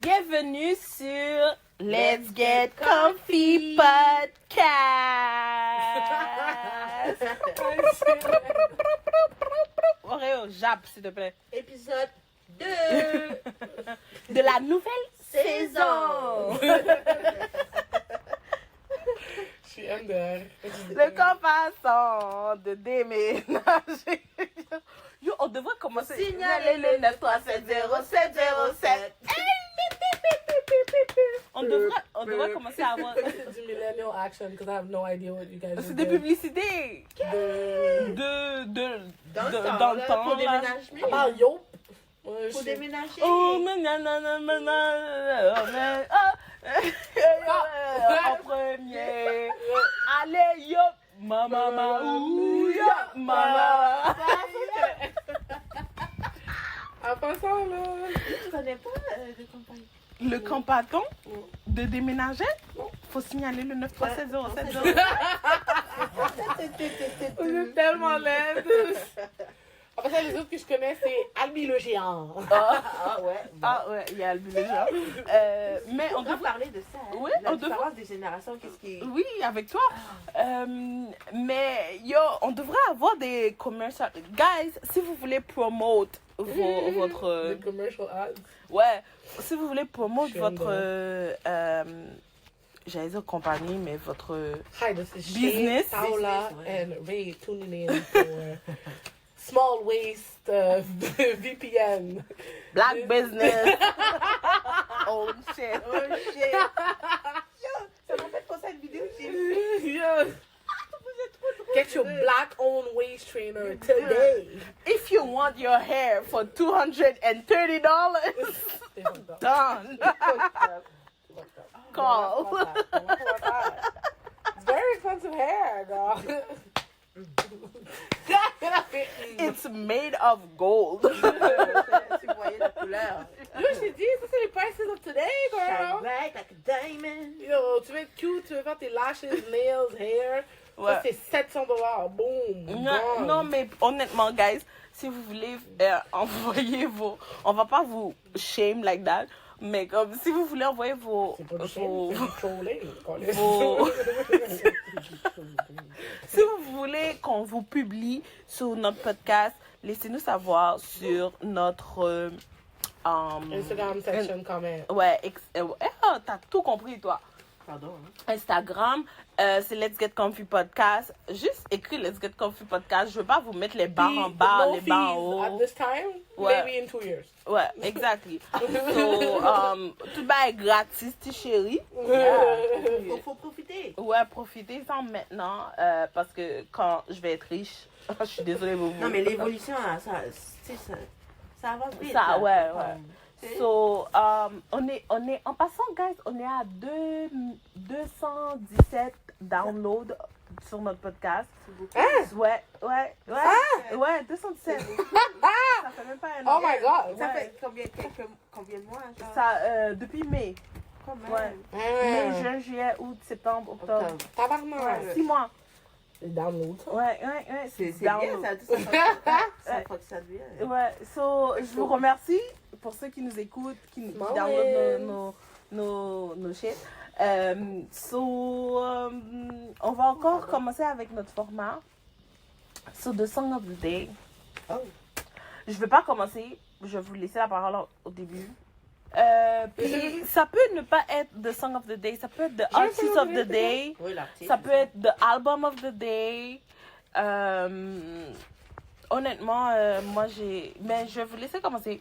Bienvenue sur Let's Get Comfy Podcast. Oreo, Jap, s'il te plaît. Épisode 2 de la nouvelle saison. She under. Le comparaison de déménager. Yo, on devrait commencer. Signaler le 9370707. On devrait commencer à avoir. Du millennial action because I have no idea what you guys C'est are des doing. publicités. Dans le dans le temps, temps, pour là. déménagement. Ah, yo. Pour déménager. Oh, en premier. Allez, yo. Mama, ouya, mama. En passant, là. Tu connais pas de compagnie? Le compaton de déménager, faut signaler le 93707. Vous êtes tellement laide. En passant, les autres que je connais, c'est Albi le géant. Ah ouais. Ah ouais, il y a le déjà. Mais on On devrait peut parler de ça. Hein? Oui, La on devrait- différence des générations, qu'est-ce qui est... Oui, avec toi. Mais yo, on devrait avoir des commerciaux. Guys, si vous voulez promote votre... The commercial ads. Ouais, si vous voulez promote Je suis votre... j'allais dire compagnie, mais votre... Hi, this is Business. Shay, Paola, Business, ouais. and Ray tuning in for Small Waste VPN. Black business. Oh shit. Oh shit. Yo, ça m'a fait penser à une vidéo que j'ai vue. Yeah. Get your black-owned waist trainer today. If you want your hair for $230, done. Call. It's very expensive hair, girl. It's made of gold. Tu voyais la couleur. Yo, je t'ai dit, ça c'est les prices of today, Shine girl. bright like a diamond. Yo, tu veux être cute, tu veux faire tes lashes, nails, hair. Ouais. Ça c'est $700. Boom. Non, gone. non, mais honnêtement, guys, si vous voulez envoyer vos... On va pas vous shame like that, mais comme si vous voulez envoyer vos... C'est pas du vos- shame, c'est du trolling. vos- Si vous voulez qu'on vous publie sur notre podcast, laissez-nous savoir sur notre... Instagram section comment. Ouais, t'as tout compris, toi. Pardon. Hein? Instagram, c'est Let's Get Comfy Podcast. Juste écrit Let's Get Comfy Podcast. Je veux pas vous mettre les barres en bas, No les barres en fees haut. at this time, Ouais. maybe in 2 years. Ouais, exactly. So, tout bas est gratis, petit chéri. Faut profiter. Ouais, profitez-en maintenant parce que quand je vais être riche, je suis désolée, vous. Non, mais l'évolution, là, ça avance vite. Ça, là. ouais. C'est- So, on est, en passant, guys, on est à 217 downloads sur notre podcast. c'est beaucoup. Hein? Ouais, 217. Ça fait même pas un an. Oh my god. Ça Ouais. fait combien de mois, genre? Ça, depuis mai. Quand même. Ouais. Mai, juin, juillet, août, septembre, octobre. Octobre. Tabarnak. Ouais, 6 mois. Les downloads. Ouais. C'est download. bien, ça. Ça fois que ça devient. Ouais, so, je vous remercie pour ceux qui nous écoutent, qui Small downloadent nos shit. On va encore commencer avec notre format. So, the Song of the Day. Oh. Je vais pas commencer, je vais vous laisser la parole au début. Puis, ça peut ne pas être the Song of the Day, ça peut être the Artist of the Day. Oui, l'artiste. Ça peut être the album of the day. Honnêtement, moi mais je vais vous laisser commencer.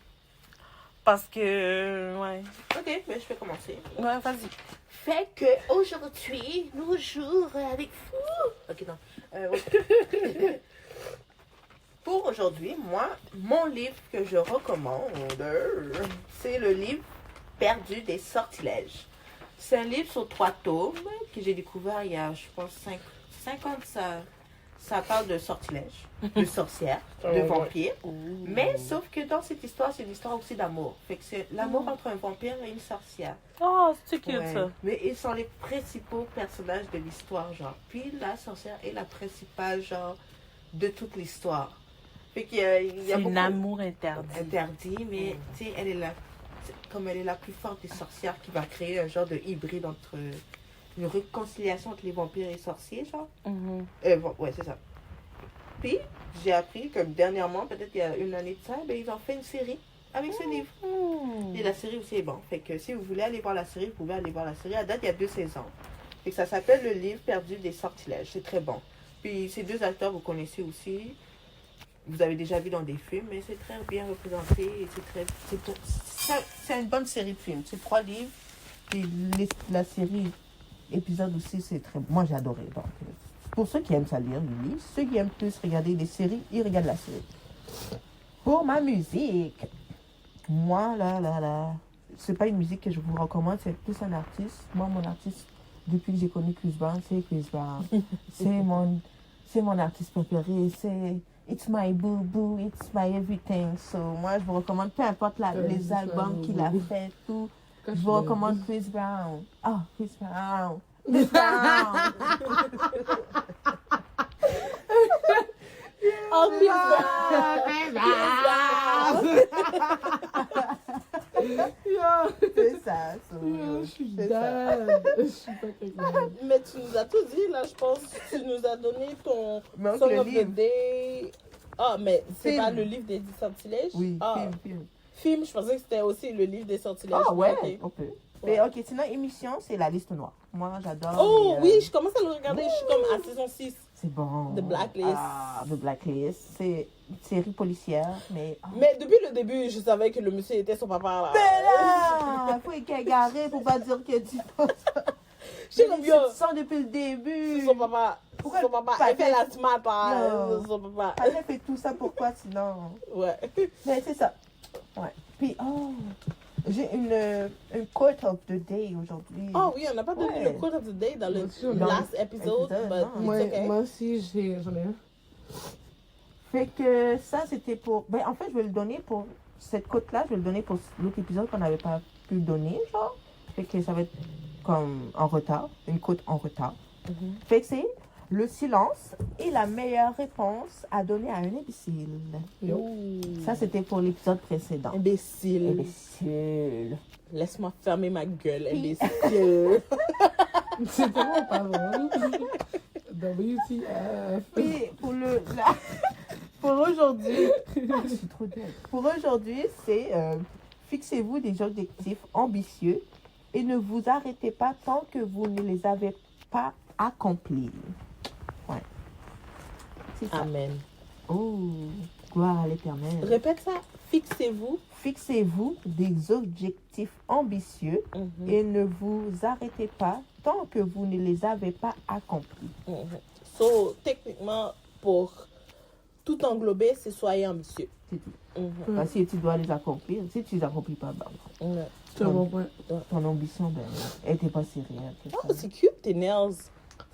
Parce que, ouais. Ok, mais je vais commencer. Ouais, vas-y. Fait que aujourd'hui, nous jouons avec vous. Ok, non. Oui. Pour aujourd'hui, moi, mon livre que je recommande, c'est le livre Perdu des sortilèges. C'est un livre sur 3 tomes que j'ai découvert il y a, je pense, 5 ans de ça. Ça parle de sortilèges, de sorcières, de ouais. vampires. Mais sauf que dans cette histoire, c'est une histoire aussi d'amour. Fait que c'est l'amour entre un vampire et une sorcière. Oh, c'est cute Ouais. ça. Mais ils sont les principaux personnages de l'histoire, genre. Puis la sorcière est la principale, genre, de toute l'histoire. Fait qu'il y a C'est beaucoup un amour interdit. interdit, mais tu sais, elle est là comme elle est la plus forte des sorcières, qui va créer un genre de hybride entre une réconciliation entre les vampires et les sorciers, genre. Ouais, c'est ça. Puis, j'ai appris que dernièrement, peut-être il y a une année de ça, ben, ils ont fait une série avec ce livre. Et la série aussi est bon. Fait que si vous voulez aller voir la série, vous pouvez aller voir la série. À date, il y a 2 saisons. Fait que ça s'appelle Le livre perdu des sortilèges. C'est très bon. Puis, ces 2 acteurs, vous connaissez aussi. Vous avez déjà vu dans des films, mais c'est très bien représenté. Et c'est une bonne série de films. C'est 3 livres. Puis, la série épisode aussi, c'est très... Moi, j'ai adoré. Donc, pour ceux qui aiment ça lire, les livres, ceux qui aiment plus regarder des séries, ils regardent la série. Pour ma musique, moi, c'est pas une musique que je vous recommande, c'est plus un artiste. Moi, mon artiste, depuis que j'ai connu Chris Brown, c'est Chris Brown. c'est mon artiste préféré, c'est It's my boo-boo, it's my everything. So, moi, je vous recommande, peu importe les albums qu'il a fait, tout. Je vous recommande Chris Brown. Oh, Chris Brown. Chris Brown. Oh, Chris Brown. C'est ça. Je suis dead. Je suis pas capable. Mais tu nous as tout dit, là, je pense. Tu nous as donné ton Mais Song le of livre. the Day. Ah, mais c'est Film. pas le livre des 10 sortilèges? Oui, Ah, film. film, je pensais que c'était aussi le livre des sortilèges. Ah ouais, Ok. on peut. Ouais. Mais ok, sinon, émission, c'est La Liste Noire. Moi, j'adore. Oh les, oui, je commence à le regarder. Je suis comme à saison 6. C'est bon. The Blacklist. Ah, The Blacklist. C'est une série policière, mais... Mais depuis le début, je savais que le monsieur était son papa. Là. Mais là, faut être égaré pour pas dire que tu penses. J'ai comme yo, Tu sens depuis le début. c'est son papa. Pourquoi Son papa, pas elle fait la smart, Non. son papa. Elle fait tout ça pour quoi sinon? Ouais. Mais c'est ça. Ouais. Puis, j'ai une quote of the day aujourd'hui. Oh oui, on n'a pas donné Ouais. le quote of the day dans le Bien sûr, last episode, épisode, but non. it's okay. Moi aussi, j'en ai un. Fait que ça, c'était pour... Ben, en fait, je vais le donner pour... Cette quote-là, je vais le donner pour l'autre épisode qu'on n'avait pas pu donner, genre. Fait que ça va être comme en retard. Une quote en retard. Fait que c'est... Le silence est la meilleure réponse à donner à un imbécile. Ça, c'était pour l'épisode précédent. Imbécile. Imbécile. Laisse-moi fermer ma gueule, imbécile. C'est tellement pas drôle. WTF. Puis, pour aujourd'hui... Ah, je suis trop dead. Pour aujourd'hui, c'est... fixez-vous des objectifs ambitieux et ne vous arrêtez pas tant que vous ne les avez pas accomplis. Ouais. C'est ça. Amen. Oh, gloire à l'Éternel. Répète ça. Fixez-vous. Fixez-vous des objectifs ambitieux et ne vous arrêtez pas tant que vous ne les avez pas accomplis. So, techniquement, pour tout englober, c'est soyez ambitieux. C'est tout. Parce que si tu dois les accomplir, si tu les accomplis pas, ben, C'est un bon point. ton ambition, ben, elle n'était pas si réelle que ça. Oh, c'est cute, tes nails.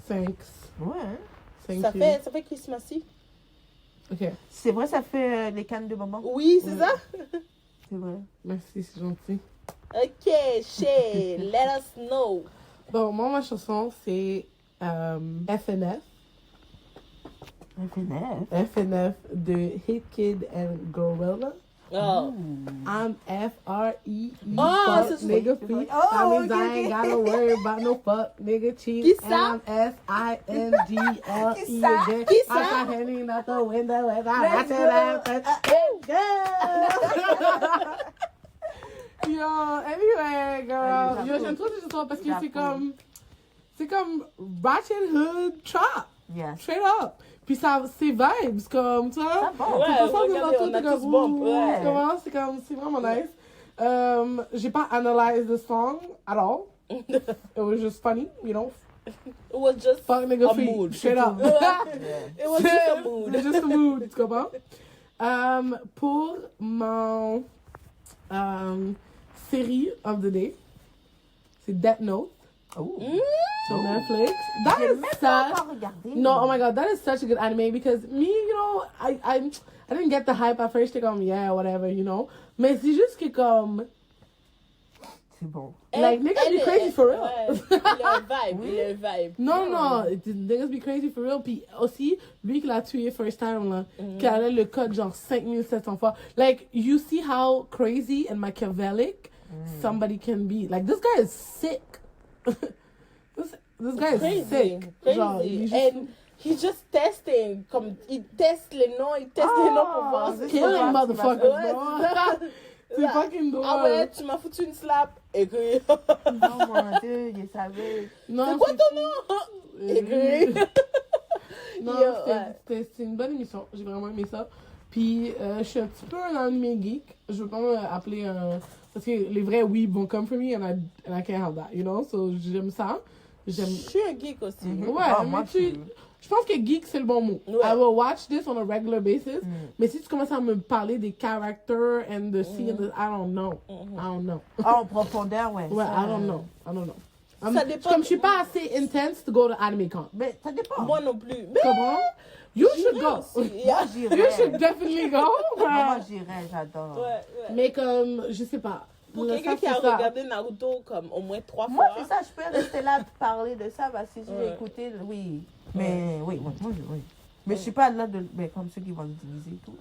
Thanks. Ouais, hein? Thank Ça you. fait Christmassy. Ok. C'est vrai, ça fait les cannes de bonbons? Oui, c'est ça? C'est vrai. Merci, c'est gentil. Ok, Shay, let us know. Bon, moi, ma chanson, c'est FNF. FNF de Hit Kid and Gorilla. Oh. I'm F-R-E-E. Oh, fuck c'est ça. nigga free. Oh, That means ok, I ain't ok. gotta worry about no fuck nigga cheat. Qui ça? And I'm S-I-N-G-L-E Qui ça? again. Qui I ça? got hanging out the window as I Let's ratchet go. out. Yo, anyway, girl. Allez, Yo, j'aime trop cette chanson parce que J'approuve. c'est comme Ratchet Hood Trap. Yes. Straight up. Puis ça, c'est vibes, comme, tu vois. Ça va. Ouais, Tout ça, regardez, on a tous bump, ouais. c'est comme, c'est vraiment nice. J'ai pas analysed the song at all. It was just funny, you know. It was just Fuck nigga a free. mood. Straight up. It was just a mood. It's just a mood, tu comprends? Pour mon série of the day, c'est Death Note Oh. sur Netflix. That J'ai is même pas such... encore regardé. No, oh my god, that is such a good anime because me, you know, I didn't get the hype at first. Yeah, whatever, you know. Mais c'est juste que comme, C'est bon. like niggas be crazy for real. Ouais, il a un vibe, Oui. il a un vibe. Non, niggas be crazy for real. Puis aussi, lui qui l'a tué first time là, qui allait le code genre 5700 fois. Like, you see how crazy and Machiavellic somebody can be. Like, this guy is sick. this guy is sick. Genre, il est juste- And he's just testing. Comme, il teste les noms, il teste les noms pour voir. Killing motherfuckers, Ouais, bro. c'est ça. C'est fucking drôle. Ah ouais, tu m'as foutu une slap. Aigri. Oh mon Dieu, il savait. Non, C'est quoi ton nom? Aigri. Non, Yo, c'était une bonne émission. J'ai vraiment aimé ça. Puis, je suis un petit peu un anime geek. Je veux pas m'appeler un... Parce que les vrais weebs vont come for me and I can't have that, you know? So, j'aime ça. Je suis un geek aussi. Ouais, Ah, mais moi, je pense que geek, c'est le bon mot. Ouais. I will watch this on a regular basis. Mais si tu commences à me parler des characters and the scene, I don't know. I don't know. Ah, en profondeur, ouais. Ouais, ça, I don't know. I don't know. Ça dépend. Comme je suis pas assez intense to go to anime con. Mais ça dépend. Moi non plus. Tu comprends? You should go. Moi, j'irais. You should definitely go. Moi, j'irais, j'adore. Ouais. Mais comme, je sais pas. Pour Ça, quelqu'un qui c'est a ça. regardé Naruto comme au moins 3 Moi, fois. c'est ça, je peux rester là parler de ça, parce que si je Ouais. vais écouter, oui. Mais, oui. Mais je suis pas là de. Mais comme ceux qui vont l'utiliser et tout.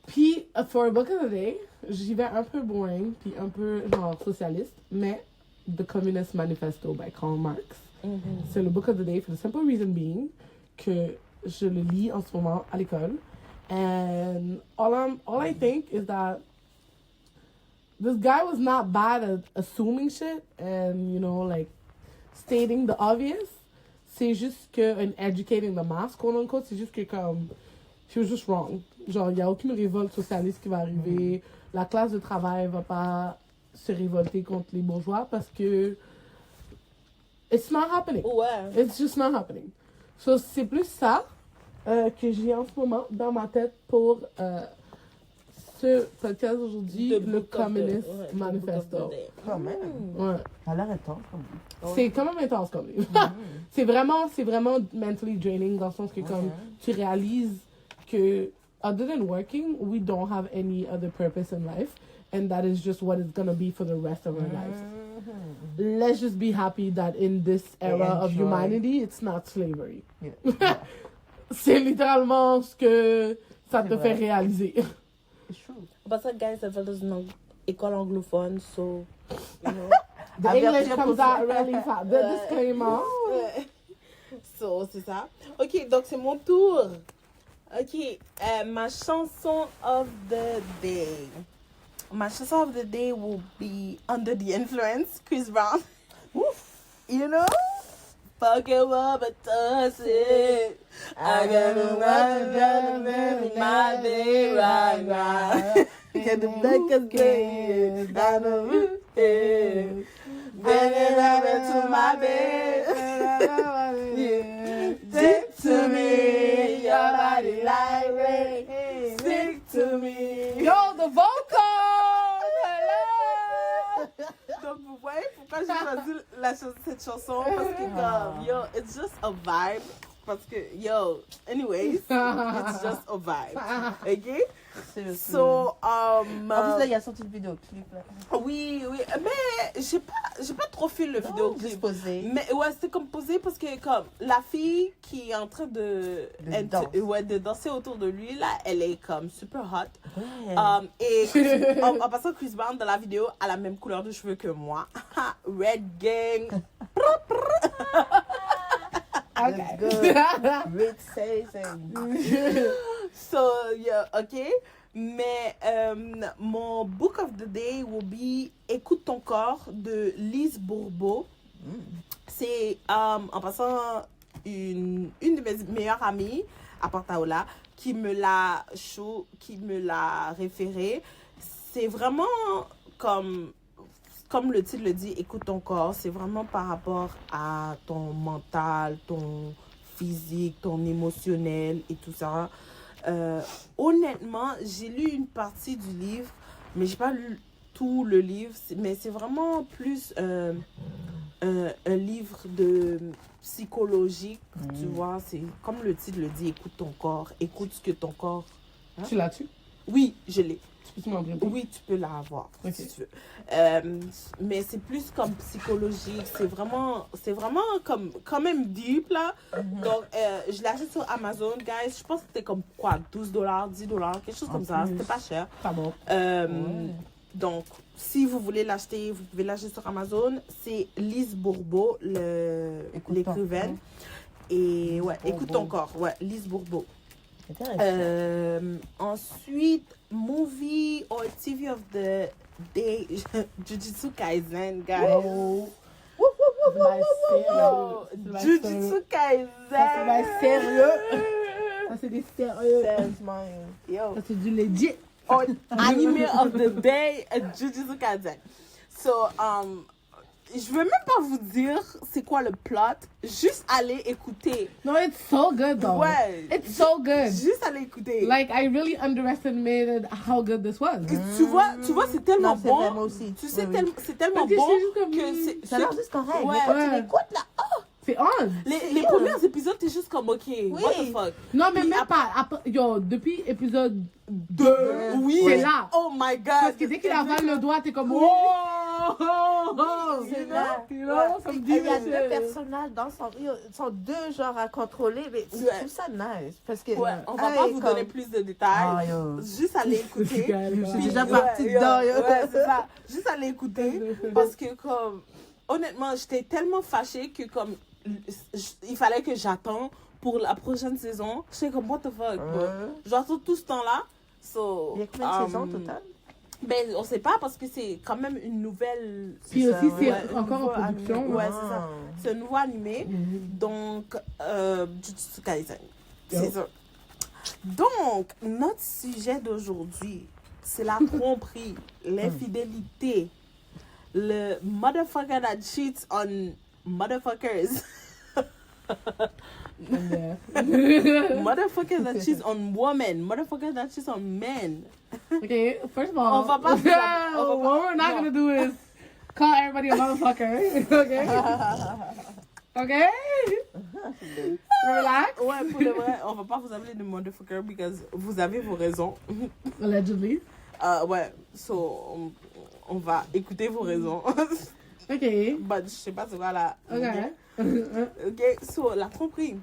Puis, for a book of the day, j'y vais un peu boring, puis un peu genre socialiste, mais The Communist Manifesto by Karl Marx. C'est le book of the day for the simple reason being que je le lis en ce moment à l'école. And all I think is that this guy was not bad at assuming shit and, you know, like, stating the obvious. C'est juste que, and educating the mass, quote unquote, c'est juste que, comme, he was just wrong. Genre, il n'y a aucune révolte socialiste qui va arriver. La classe de travail va pas se révolter contre les bourgeois parce que it's not happening. Ouais. It's just not happening. So, c'est plus ça que j'ai en ce moment dans ma tête pour ce podcast aujourd'hui, The le Book of the- Communist ouais, the Manifesto. Book of the Day. Quand même. Ouais. Ça a l'air étrange, comme ça. C'est quand même intense comme livre. c'est vraiment mentally draining dans le sens que comme tu réalises que other than working, we don't have any other purpose in life and that is just what it's gonna be for the rest of our lives. Let's just be happy that in this era of enjoy. humanity, it's not slavery. Yeah. C'est littéralement ce que ça te C'est fait vrai. réaliser. It's true. But that guy s'appelle dans une école anglophone, so, you know. The English comes out really fast. The disclaimer. So, c'est ça. Ok, donc c'est mon tour. Ok, ma chanson of the day. My chanson of the day will be Under the Influence, Chris Brown. You know? Fucking up but toss it. I gotta watch my day right now. Get the black as gay. Down the roof. Bring it right to my bed. Stick to me, your body like rain. Stick to me. Yo, the vocals! Donc, vous voyez pourquoi j'ai choisi cette chanson? Parce que, comme, yo, it's just a vibe. Parce que, yo, anyways, it's just a vibe. OK? So, En plus, là, il a sorti le vidéoclip. oui, mais j'ai pas trop fait le vidéoclip. Juste posé. Mais ouais, c'était comme posé parce que comme la fille qui est en train de danser autour de lui là, elle est comme super hot. Ouais. Et en passant, Chris Brown dans la vidéo a la même couleur de cheveux que moi. Red gang. Let's go. Rich Season. So yeah, ok. Mais mon book of the day will be Écoute ton corps de Lise Bourbeau. C'est en passant une de mes meilleures amies à Portaola qui me l'a référé. C'est vraiment comme le titre le dit, écoute ton corps. C'est vraiment par rapport à ton mental, ton physique, ton émotionnel et tout ça. Honnêtement, j'ai lu une partie du livre, mais j'ai pas lu tout le livre. Mais c'est vraiment plus un livre de psychologique, tu vois. C'est comme le titre le dit, écoute ton corps, écoute ce que ton corps. Tu l'as-tu? Oui, je l'ai. Tu peux m'en prêter? Oui, tu peux la avoir Ok. si tu veux. Mais c'est plus comme psychologique. C'est vraiment comme quand même deep là. Donc, je l'ai acheté sur Amazon, guys. Je pense que c'était comme quoi, $12, $10, quelque chose comme ça. C'était pas cher. Pas bon. Donc, si vous voulez l'acheter, vous pouvez l'acheter sur Amazon. C'est Lise Bourbeau, l'écrivaine. Et ouais, écoute ton corps. Ouais, Lise Bourbeau. Ensuite, movie or TV of the day, Jujutsu Kaisen, guys. Jujutsu Kaisen. C'est sérieux. Ça, c'est des sérieux. Sérieusement. Yo. Ça, c'est du legit. Or anime of the day, Jujutsu Kaisen. So, je veux même pas vous dire c'est quoi le plot. Juste aller écouter. No, it's so good though. Ouais. It's so good. Juste aller écouter. Like, I really underestimated how good this was. Et tu vois, c'est tellement Non, c'est bon. vrai, moi aussi. Tu sais, Oui, oui. c'est tellement Ok, bon c'est juste comme- que c'est. Ça a l'air juste correct. Ouais. Mais quand tu Ouais. l'écoutes, là, oh! C'est on. Les premiers épisodes, t'es juste comme, ok, what the fuck. Non, mais Puis même après- pas. Yo, depuis épisode 2, Oui. c'est là. Oh my god. Parce que dès qu'il avale le doigt, t'es comme, oh, C'est là. You know, ça me dit, Il y a mais deux c'est- personnages dans son rire. Ils sont deux genres à contrôler. Mais je Ouais. trouve ça nice. Parce que. Ouais, on va hey, pas vous comme- donner plus de détails. Ah, yo. Juste aller écouter. Je suis Puis- déjà partie dedans, yo. Ouais, c'est ça. Juste aller écouter. Parce que, comme, honnêtement, j'étais tellement fâchée que, comme, il fallait que j'attende pour la prochaine saison. J'étais comme, what the fuck, bro. Je dois attendre tout ce temps-là. So, Il y a combien de saisons au total? Ben, on sait pas parce que c'est quand même une nouvelle. Puis C'est ça, aussi, c'est ouais. encore en Nouveau production. animé. Ouais, Ouais. c'est ça. C'est un nouveau animé. Donc, Jujutsu Kaisen. C'est Yo. ça. Donc, notre sujet d'aujourd'hui, c'est la tromperie, l'infidélité, le motherfucker that cheats on motherfuckers. Yeah. Motherfucker that cheats on women. Motherfucker that cheats on men. Okay, first of all, On va pas- what we're not gonna do is call everybody a motherfucker. Okay? Okay? Relax. Ouais, pour le vrai, on va pas vous appeler de motherfucker because vous avez vos raisons. Allegedly. Ouais, so, on va écouter vos raisons. Okay. But je sais pas c'est quoi la. Okay. Ok, so, la tromperie.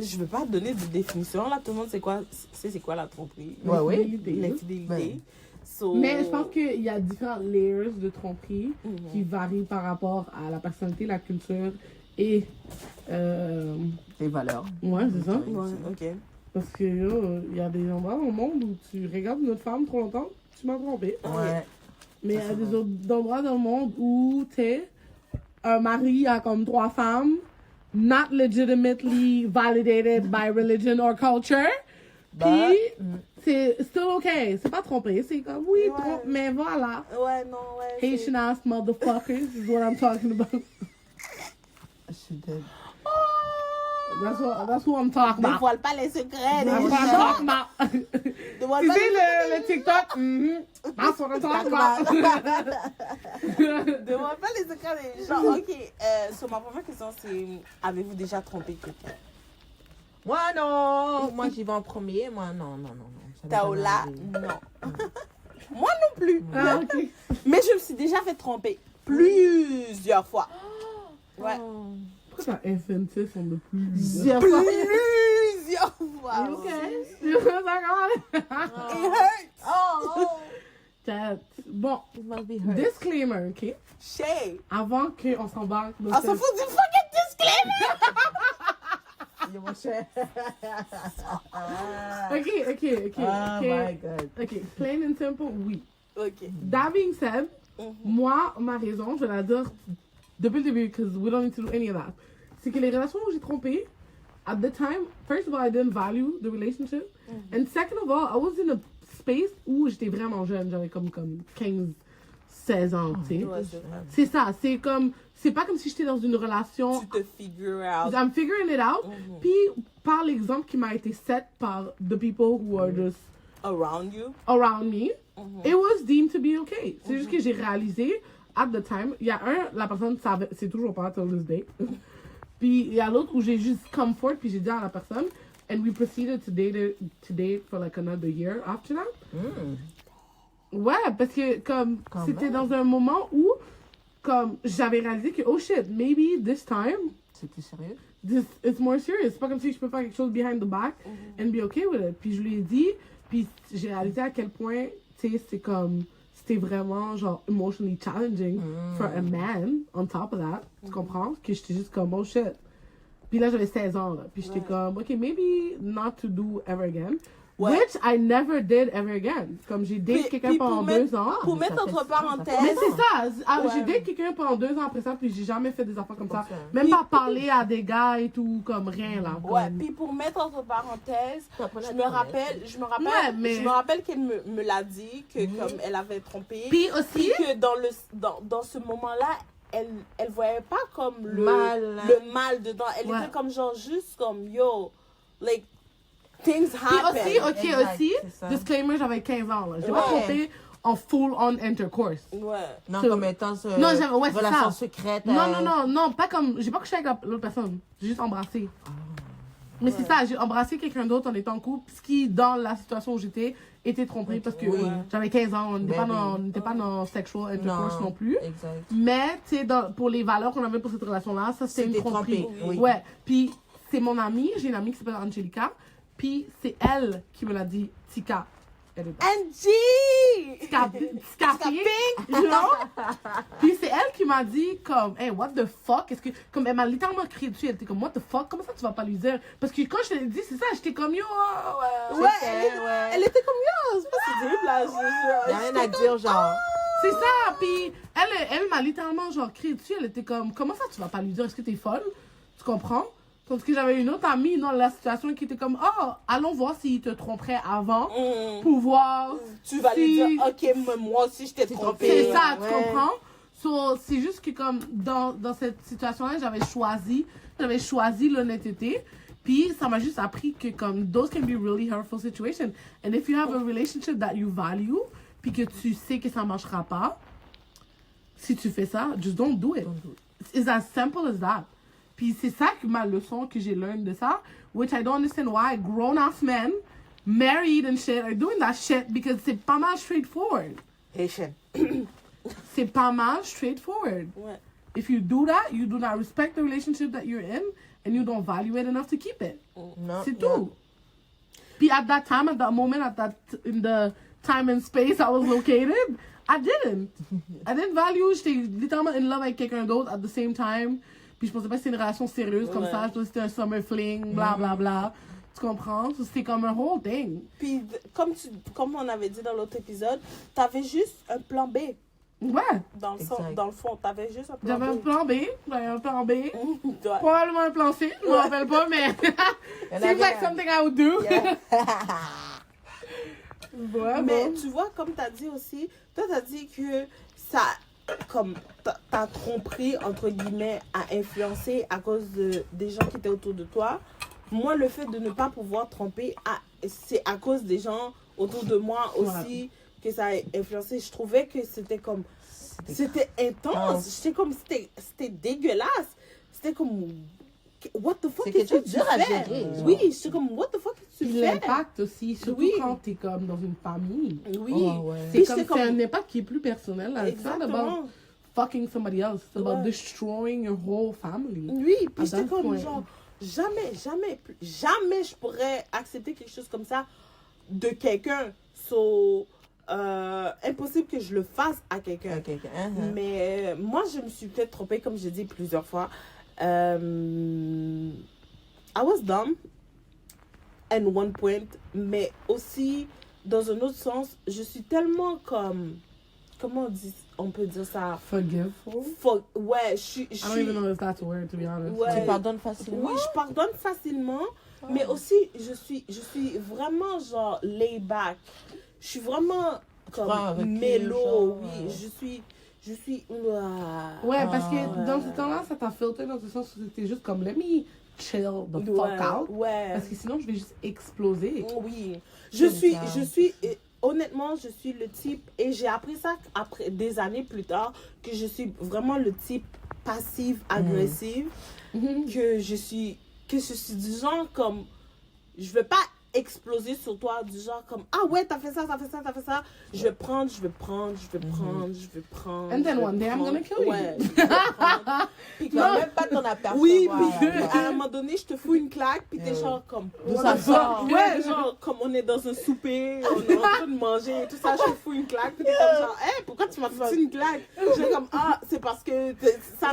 Je vais pas donner de définition là, tout le monde sait quoi, c'est quoi la tromperie. Ouais, oui. L'infidélité. Ouais. So, Mais je pense qu'il y a différents layers de tromperie Mhm. qui varient par rapport à la personnalité, la culture et. Les valeurs. Ouais, c'est ça. Ouais, ok. Parce que il y a des endroits au monde où tu regardes une autre femme trop longtemps, tu m'as trompé. Ouais. Mais il y a des autres endroits dans le monde où t'es un mari a comme 3 femmes, not legitimately validated by religion or culture. Puis c'est still okay, c'est pas trompé, c'est comme oui, Ouais. trompe, mais voilà. Ouais, non, ouais. Haitian ass motherfuckers is what I'm talking about. Je suis dead. That's what I'm talking about. Dévoile pas les secrets des That's what I'm gens. talking about. Dévoile Tu pas sais les le TikTok? That's what I'm talking about. Dévoile pas les secrets des gens. Ok, so ma première question c'est, avez-vous déjà trompé quelqu'un? Moi, non. Moi, j'y vais en premier. Moi, non. Ça m'est Taola, jamais arrivé. non. Moi non plus. Ah, ok. Mais je me suis déjà fait tromper plusieurs fois. Ouais. Pourquoi t'as infantis on the plus? Plusieurs fois. Plusieurs fois. Okay. It It hurts. Oh, Bon, it must be hurt. disclaimer, ok? Shay. Avant qu'on s'embarque dans On s'en fout du fucking disclaimer. Yo, mon cher. Ok. Oh my God. Ok, plain and simple, oui. Ok. That being said, Mhm. moi, ma raison, je vais la dire depuis le début, because we don't need to do any of that, c'est que les relations où j'ai trompé, at the time, first of all, I didn't value the relationship, and second of all, I was in a space où j'étais vraiment jeune, j'avais comme 15, 16 ans, tu sais. Ouais, c'est vrai. C'est ça, c'est pas comme si j'étais dans une relation, Tu te figure out. I'm figuring it out, puis par l'exemple qui m'a été set par the people who are just Around you. around me, it was deemed to be okay. C'est juste que j'ai réalisé, at the time, il y a la personne savait, c'est toujours pas till this day. Puis il y a l'autre où j'ai juste come forward, puis j'ai dit à la personne, and we proceeded to date for like another year after that. Ouais, parce que comme Quand c'était même. dans un moment où comme j'avais réalisé que oh shit, maybe this time C'était sérieux? it's more serious. C'est pas comme si je peux faire quelque chose behind the back and be okay with it. Puis je lui ai dit, puis j'ai réalisé à quel point tu sais, c'est comme, c'était vraiment, genre, emotionally challenging for a man, on top of that, tu comprends? Que j'étais juste comme, oh shit. Puis là, j'avais 16 ans, là. Puis j'étais comme, OK, maybe not to do ever again. Ouais. Which I never did ever again. Comme j'ai daté quelqu'un pendant 2 ans. Pour mettre entre parenthèses. Mais c'est ça. Ouais. J'ai daté quelqu'un pendant 2 ans après ça, puis j'ai jamais fait des affaires comme ça. ça. Même Puis- pas parler à des gars et tout, comme rien, là. Ouais, Comme- puis pour mettre entre parenthèses, Après, là, je me rappelle Ouais, mais- je me rappelle qu'elle me l'a dit, que comme elle avait trompé. Puis aussi, Puis que dans ce moment-là, elle voyait pas comme le mal dedans. Elle Ouais. était comme genre juste comme yo, like things puis happen. aussi, Exact, aussi, c'est ça. disclaimer, j'avais 15 ans, là. J'ai pas Ouais. trompé en full-on intercourse. Ouais. Non, So- comme étant Non, j'avais- ouais, c'est relation ça. secrète. Non, pas comme, j'ai pas couché avec l'autre personne. J'ai juste embrassé. Mais c'est ça, j'ai embrassé quelqu'un d'autre en étant en couple, ce qui, dans la situation où j'étais, était trompé parce que Oui. j'avais 15 ans, on n'était Ben pas dans sexual intercourse non plus. Exact. Mais, tu sais, pour les valeurs qu'on avait pour cette relation-là, ça, c'était une C'était tromperie. trompé, oui. Ouais. Puis, c'est mon amie, j'ai une amie qui s'appelle Angelica, puis c'est elle qui me l'a dit, Tika. Elle est Angie! Scarping, you know? Puis c'est elle qui m'a dit comme, hey, what the fuck? Est-ce que, comme, elle m'a littéralement crié dessus, elle était comme, what the fuck? Comment ça tu vas pas lui dire? Parce que quand je te l'ai dit, c'est ça, j'étais comme, yo, Ouais, elle était comme yo, c'est pas si terrible là. Il n'y a rien à dire, genre. c'est ça. Puis elle m'a littéralement genre crié dessus, elle était comme, comment ça tu vas pas lui dire? Est-ce que t'es folle? Tu comprends? Tandis que j'avais une autre amie dans la situation qui était comme, oh, allons voir s'il te tromperait avant pour voir. Tu vas lui si- dire, ok, moi aussi je t'ai trompé. C'est ça, tu Ouais. comprends? So, c'est juste que comme dans cette situation-là, j'avais choisi l'honnêteté. Puis ça m'a juste appris que comme those can be really hurtful situations. And if you have a relationship that you value, puis que tu sais que ça marchera pas, si tu fais ça, just don't do it. It's as simple as that. Puis c'est ça que ma leçon que j'ai learned de ça, which I don't understand why grown-ass men, married and shit, are doing that shit because c'est pas mal straightforward. Haitian. C'est pas mal straightforward. Ouais. If you do that, you do not respect the relationship that you're in, and you don't value it enough to keep it. Non, C'est non. tout. Puis at that time, at that moment, in the time and space I was located, I didn't value. J'étais littéralement in love avec quelqu'un d'autre at the same time. Puis je pensais pas que c'était une relation sérieuse comme Ouais. ça. Je pensais que c'était un summer fling, bla bla bla. Tu comprends? So, c'était comme un whole thing. Puis comme on avait dit dans l'autre épisode, t'avais juste un plan B. Ouais. Exact. Dans le fond, t'avais juste un plan J'avais un B. plan B. J'avais un plan B. Ouais. Probablement un plan C. Je me rappelle pas, mais Il y en seems avait like un. something I would do. Ouais, Mais bon. tu vois, comme t'as dit aussi, toi t'as dit que ça, comme ta tromperie, entre guillemets, a influencé à cause des gens qui étaient autour de toi. Moi, le fait de ne pas pouvoir tromper, c'est à cause des gens autour de moi aussi que ça a influencé. Je trouvais que c'était comme, c'était intense. J'étais comme, c'était dégueulasse. C'était comme, what the fuck C'est qu'est-ce quelque que chose tu de dur à fais? gérer, genre. Oui, j'étais comme, what the fuck qu'est-ce que Puis tu fais? l'impact aussi, surtout Oui. quand t'es comme dans une famille. Oui. Oh, ouais. C'est Puis comme, j'étais c'est comme- un impact qui est plus personnel. Là. It's not about Exactement. fucking somebody else. It's about Ouais. destroying your whole family. Oui, puis À j'étais that comme point. genre, jamais je pourrais accepter quelque chose comme ça de quelqu'un. So, impossible que je le fasse à quelqu'un. Ok, ok. Mais moi, je me suis peut-être trompée, comme j'ai dit plusieurs fois. I was dumb at one point, mais aussi, dans un autre sens, je suis tellement comme... Comment on peut dire ça? Forgiveful. Ouais, je I don't suis... even know if that's a word, to be honest. Ouais. Tu pardonnes facilement? Oui, je pardonne facilement, mais aussi je suis vraiment genre lay back. Je suis vraiment prends un comme recul, mélo, genre, oui, ouais. je suis Ouais, parce que ouais. dans ce temps-là, ça t'a filtré dans ce sens où c'était juste comme, let me chill the fuck out. Ouais. Parce que sinon, je vais juste exploser. Oui. C'est ça. Honnêtement, je suis le type, et j'ai appris ça après des années plus tard, que je suis vraiment le type passive-agressive, que je suis du genre comme, je veux pas exploser sur toi du genre comme ah ouais t'as fait ça, je vais prendre. And then one day I'm gonna kill you. Ouais, je vais prendre. Puis Tu vas comme, même pas t'en apercevoir. oui, puis à un moment donné je te fous une claque puis t'es genre comme D'où ça sort? ouais, genre comme on est dans un souper, on est en train de manger et tout ça, je te fous une claque puis t'es comme genre hey, pourquoi tu m'as foutu une claque? Je suis comme ah c'est parce que ça.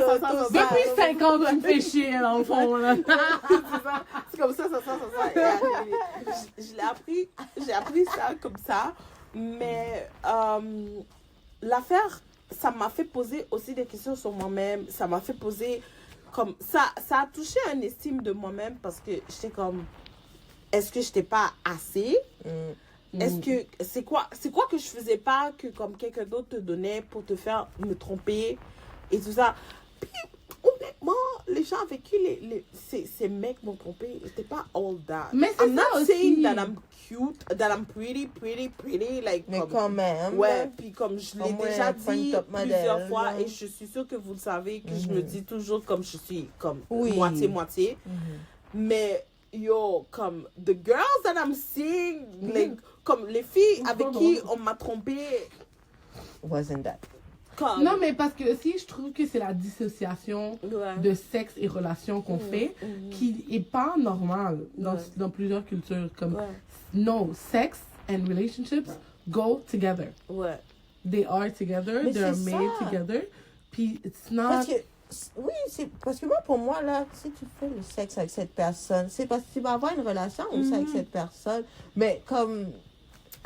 Depuis 5 ans, tu me fais chier, dans le fond, là. C'est comme ça. Et j'ai appris ça comme ça. Mais l'affaire, ça m'a fait poser aussi des questions sur moi-même. Ça m'a fait poser comme ça a touché une estime de moi-même parce que j'étais comme est-ce que j'étais pas assez? Est-ce que c'est quoi que je faisais pas que comme quelqu'un d'autre te donnait pour te faire me tromper et tout ça? Puis honnêtement, les gens avec qui ces mecs m'ont trompé, c'était pas all that. Mais c'est I'm ça not aussi. saying that I'm cute, that I'm pretty, like Mais comme, quand même. ouais, puis comme je l'ai Au moins, déjà prends une dit top plusieurs modèle, fois là. et je suis sûre que vous le savez que je me dis toujours comme je suis comme Oui. moitié. Mais yo, comme the girls that I'm seeing, like, comme les filles avec qui on m'a trompé, Wasn't that? comme Non, mais parce que aussi, je trouve que c'est la dissociation ouais. de sexe et relations qu'on fait qui est pas normale dans plusieurs cultures. Comme, Ouais. no, sex and relationships go together. Ouais. They are together, Mais they're c'est made ça. together. Puis, it's not... Parce que, oui, c'est parce que moi, pour moi, là, si tu fais le sexe avec cette personne, c'est parce que tu vas avoir une relation aussi avec cette personne. Mais comme.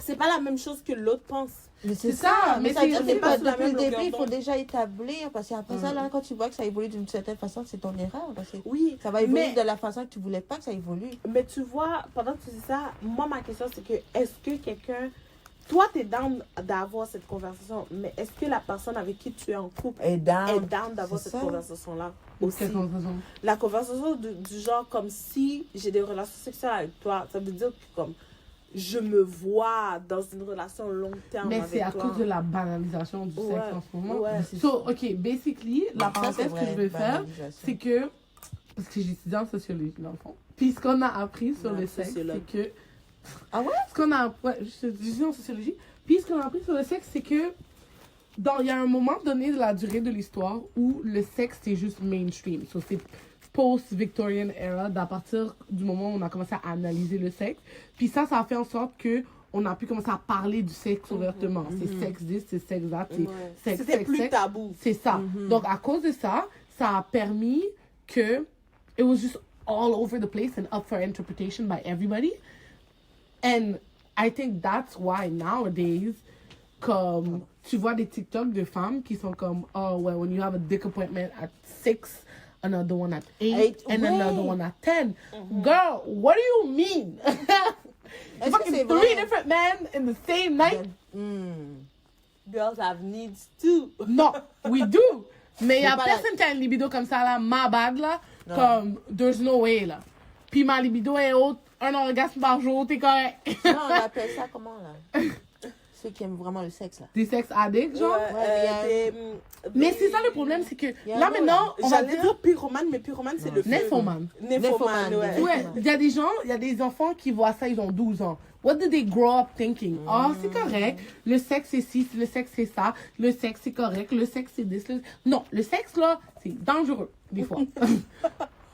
C'est pas la même chose que l'autre pense. Mais C'est ça, mais ça veut dire c'est que pas sur la depuis le même début, longueur il faut d'onde. déjà établir. Parce qu'après ça, là, quand tu vois que ça évolue d'une certaine façon, c'est ton erreur. Parce que Oui, ça va évoluer mais, de la façon que tu voulais pas que ça évolue. mais tu vois, pendant que tu dis ça, moi, ma question, c'est que est-ce que quelqu'un... Toi, t'es down d'avoir cette conversation, mais est-ce que la personne avec qui tu es en couple Et est down. down d'avoir C'est cette ça. conversation-là aussi? Quelle conversation? La conversation du genre comme si j'ai des relations sexuelles avec toi, ça veut dire que comme je me vois dans une relation long terme Mais avec c'est à toi. cause de la banalisation du Ouais, sexe en ce moment. ouais. So, ok, basically, la Ça, parenthèse que vrai, je vais faire, banalisation. c'est que, parce que j'ai étudié en sociologie dans le fond, puis ce qu'on a appris sur Ouais, le sexe, sociologue. c'est que, Ah ouais? ce qu'on a, ouais, j'étudie en sociologie, puis ce qu'on a appris sur le sexe, c'est que, il y a un moment donné de la durée de l'histoire où le sexe, c'est juste mainstream. So, c'est post-Victorian era, d'à partir du moment où on a commencé à analyser le sexe. Puis ça a fait en sorte que on a pu commencer à parler du sexe ouvertement. C'est sexe this, c'est sexe that, c'est Ouais. sexe, C'était sexe, plus sexe. tabou. C'est ça. Donc, à cause de ça, ça a permis que it was just all over the place and up for interpretation by everybody. And I think that's why nowadays, comme tu vois des TikTok de femmes qui sont comme, oh, well, when you have a dick appointment at 6, another one at 8, and ouais. another one at 10. Girl, what do you mean? Est-ce que Fucking c'est 3 vrai? different men in the same night? Girls have needs too. Non, we do. Mais il y a pas personne qui a une libido comme ça, là, ma bad, là. Comme, there's no way, là. Puis ma libido est haute, un orgasme par jour, t'es correct. Non, on appelle ça comment, là? Ceux qui aiment vraiment le sexe, là. Des sex addicts, genre. Mais c'est ça le problème, c'est que y a là un mot, maintenant, on va J'allais dire pyromane, mais pyromane, c'est le feu. Nymphomane. Nymphomane, ouais. Ouais, il y a des gens, il y a des enfants qui voient ça, ils ont 12 ans. What did they grow up thinking? Oh, c'est correct. Le sexe, c'est ci, le sexe, c'est ça. Le sexe, c'est correct. Le sexe, c'est this. Non, le sexe, là, c'est dangereux, des fois.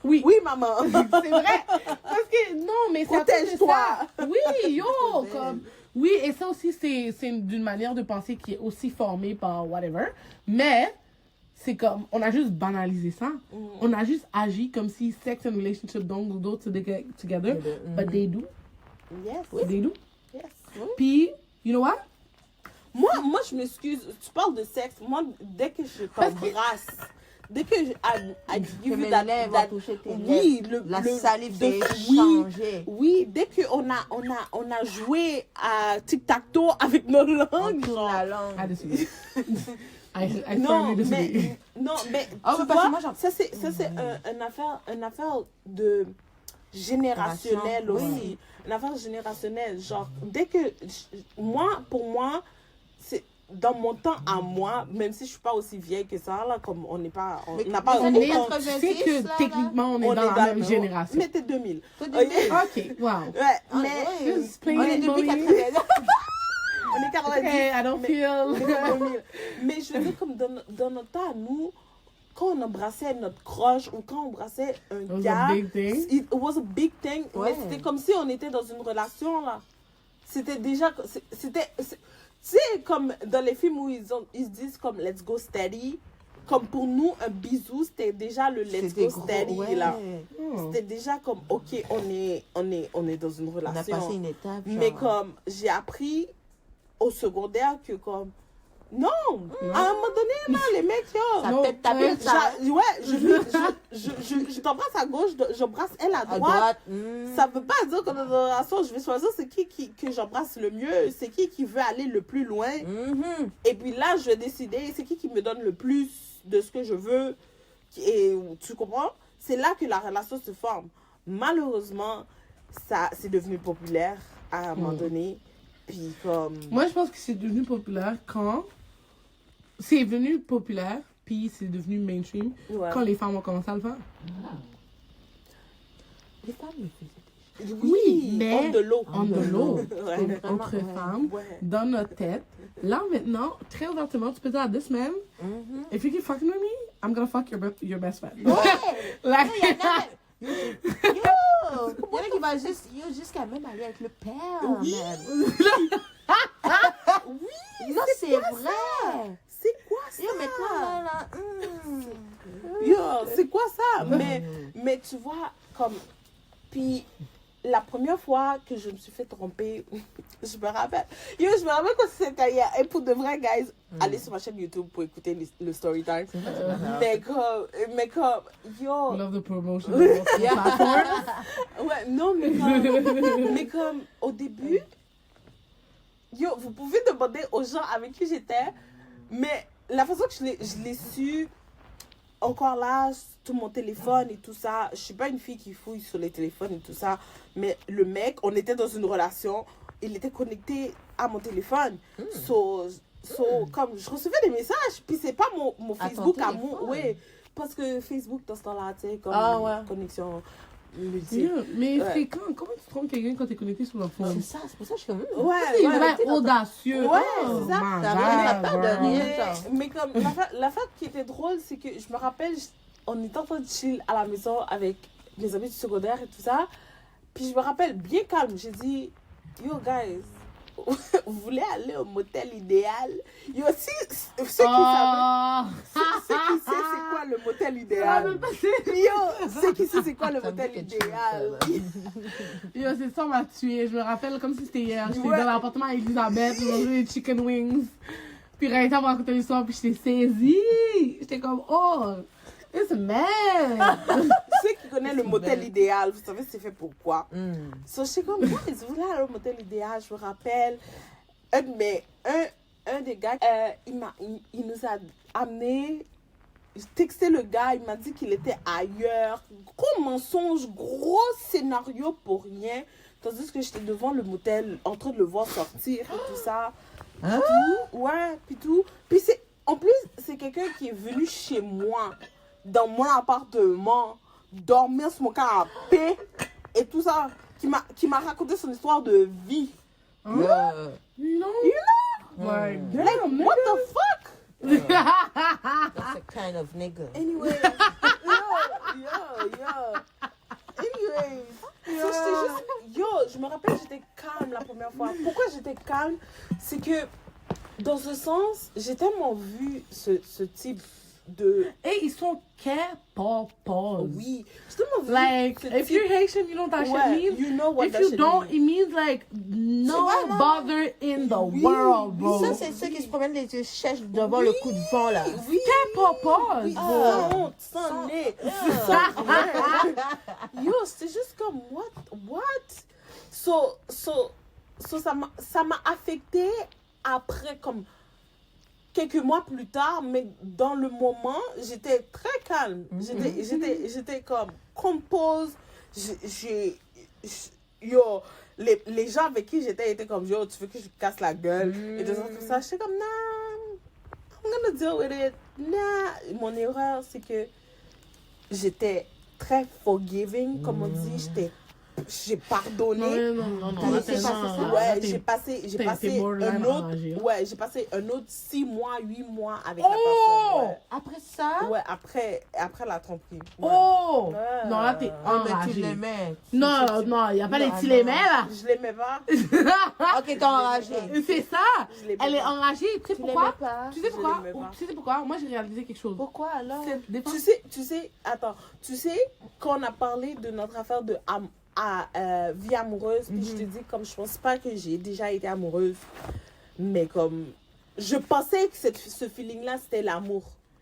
Oui. Oui, maman. C'est vrai. Parce que, non, mais c'est à cause de Protège-toi. ça. Oui, yo, comme... Oui, et ça aussi, c'est d'une manière de penser qui est aussi formée par whatever. Mais, c'est comme, on a juste banalisé ça. On a juste agi comme si sex and relationship don't go together. But they do. Yes. They do. Yes. Puis, you know what? Moi, je m'excuse. Tu parles de sexe. Moi, dès que je t'embrasse, dès que je I Que give you mes that, lèvres that- vont toucher tes oui, lèvres. le La le- salive de- s'est oui, échangée. oui, dès qu'on a joué à tic-tac-toe avec nos On langues, tourne genre. la langue. I disagree. I Non, firmly disagree. mais Ah, tu mais parce que vois, moi, j'en- ça c'est une affaire de générationnel Génération, aussi, une affaire générationnelle. Genre, dès que pour moi, c'est dans mon temps à moi, même si je suis pas aussi vieille que ça, là, comme on n'est pas, on Mais n'a pas les années autant- 90, Tu sais que là, là. techniquement, on est dans la même génération. Mais t'es 2000. Toi, Ok. 2000. Ok, wow. Ouais, Ah, mais ouais. Just playing On est it, depuis mommy. 80. on est 90. Okay, I don't mais, feel. mais t'es 2000. Mais je veux dire, comme dans notre temps à nous, quand on embrassait notre crush ou quand on embrassait un It was gars, a big thing. it was a big thing. Ouais. Mais c'était comme si on était dans une relation, là. C'était déjà... Tu sais, comme dans les films où ils se disent comme « let's go steady », comme pour nous, un bisou, c'était déjà le « let's C'était go gros, steady », ouais. là. Oh. C'était déjà comme « ok, on est dans une On a relation ». passé une étape. Mais genre. comme j'ai appris au secondaire que comme non, à un moment donné là, les mecs yo, Ça Non, peut taper le ça. je t'embrasse à gauche, j'embrasse elle à À droite. droite. Ça veut pas dire que dans une relation, je vais choisir c'est qui que j'embrasse le mieux, c'est qui veut aller le plus loin. Mhm. Et puis là, je vais décider c'est qui me donne le plus de ce que je veux. Et tu comprends? C'est là que la relation se forme. Malheureusement, ça c'est devenu populaire à un moment donné. Puis comme... Moi, je pense que c'est devenu populaire quand. C'est devenu populaire, puis c'est devenu mainstream Ouais. quand les femmes ont commencé à le faire. Les femmes le faisaient. Oui, mais on de l'eau. On the low. Ouais. Vraiment, Entre ouais. femmes, Ouais. dans notre tête. Là, maintenant, très ouvertement, tu peux dire à this man, Mhm. if you keep fucking with me, I'm gonna fuck your best friend. Ouais. Like, Il y en a- Yo, il y en a qui va jusqu'à même aller avec le père. Oui. man. Oui, Non, c'est vrai. c'est quoi ça? Yo, maintenant, là, Yo, c'est quoi ça? Mais tu vois, comme... Puis, la première fois que je me suis fait tromper, je me rappelle. Yo, je me rappelle quand c'était hier. Et pour de vrai, guys, allez sur ma chaîne YouTube pour écouter le story time. Mais comme, yo... love the promotion. of the platform. Ouais, non, mais comme au début, yo, vous pouvez demander aux gens avec qui j'étais, mais la façon que je l'ai su, encore là, sur mon téléphone et tout ça, je suis pas une fille qui fouille sur les téléphones et tout ça, mais le mec, on était dans une relation, il était connecté à mon téléphone. So, comme je recevais des messages, puis c'est pas mon À ton Facebook à téléphone. moi, ouais, parce que Facebook dans ce temps-là, tu sais, comme Ah, ouais. connexion multiple. Yeah, mais Ouais. fréquent, comment tu trompes quelqu'un quand t'es connecté sur le phone? c'est ça, c'est pour ça que je suis comme. Ouais, C'est ouais. vrai, audacieux. Ouais, Oh, c'est ça. my T'as rien, God, t'as peur de girl. rien. Mais comme la fois qui était drôle, c'est que je me rappelle, on était en train de chill à la maison avec mes amis du secondaire et tout ça. Puis je me rappelle, bien calme, j'ai dit, yo guys, vous voulez aller au motel idéal? Yo, ceux qui savent, Oh. ceux qui savent c'est quoi le motel idéal? Yo, ceux qui savent c'est quoi le Ça me motel dit quelque chose, idéal? Yo, c'est ça m'a tué. Je me rappelle comme si c'était hier. J'étais Ouais. dans l'appartement avec Elisabeth, je mangeais des chicken wings. Puis Raïta m'a raconté l'histoire, puis j'étais saisie. J'étais comme, oh, it's man. Ceux qui connaissent le motel idéal, vous savez c'est fait pourquoi? Mm. So, je suis comme, guys, vous voulez aller au motel idéal? Je me rappelle, un des gars, il nous a amené, j'ai texté le gars, il m'a dit qu'il était ailleurs. Gros mensonge, gros scénario pour rien. Tandis que j'étais devant le motel, en train de le voir sortir et tout ça. Hein? Tout, ouais, puis tout. Puis en plus, c'est quelqu'un qui est venu chez moi, dans mon appartement, dormir sur mon canapé et tout ça, qui m'a raconté son histoire de vie. You know? Like, Like, damn, what the fuck? That's a kind of nigga. Anyway, yo. Anyway, so, j'étais juste, je me rappelle, j'étais calme la première fois. Pourquoi j'étais calme? C'est que, dans ce sens, j'ai tellement vu ce type de... Hey, ils sont capables. Oui, j'ai tellement vu Like, ce if type... you're Haitian, you know what that shit Ouais, means? you know what If that you shit don't, means. it means like no C'est vraiment- bother in the Oui, world, oui, bro. Ça, c'est ceux qui se promènent les yeux cherchent devant le coup de vent, là. Oui, Capables, oui, bro. sans honte, sans nez, sans rien. Yo, c'était juste comme, what? So, ça m'a affecté après, comme, quelques mois plus tard, mais dans le moment, j'étais très calme. J'étais comme, compose, yo, les gens avec qui j'étais étaient comme, yo, tu veux que je casse la gueule? Et des choses comme ça, j'étais comme, non, gonna deal with it. Nah, mon erreur, c'est que j'étais très forgiving, comme on dit. J'ai pardonné. Non. Puis Là, j'ai t'es- passé- non, ouais, là, t'es- j'ai passé t'es borderline un autre, enragé, là. ouais, j'ai passé un autre 6 mois, 8 mois avec Oh! la personne. Après ça, Ouais, après la tromperie. Ouais. Oh! Ouais. Non, là, t'es oh, mais tu enragé. l'aimais. Non, il n'y a pas Non, les petits non. les mains, là. Je l'aimais pas. Ok, t'es enragé. C'est ça. Je l'aimais Elle est pas. enragée. Tu sais Tu pourquoi? l'aimais pas. Tu sais Je pourquoi? l'aimais pas. Tu sais pourquoi? Moi, j'ai réalisé quelque chose. Pourquoi alors? Des fois, Tu sais, attends, quand on a parlé de notre affaire de vie amoureuse, puis je te dis, comme je pense pas que j'ai déjà été amoureuse, mais comme, je pensais que ce feeling-là, c'était l'amour.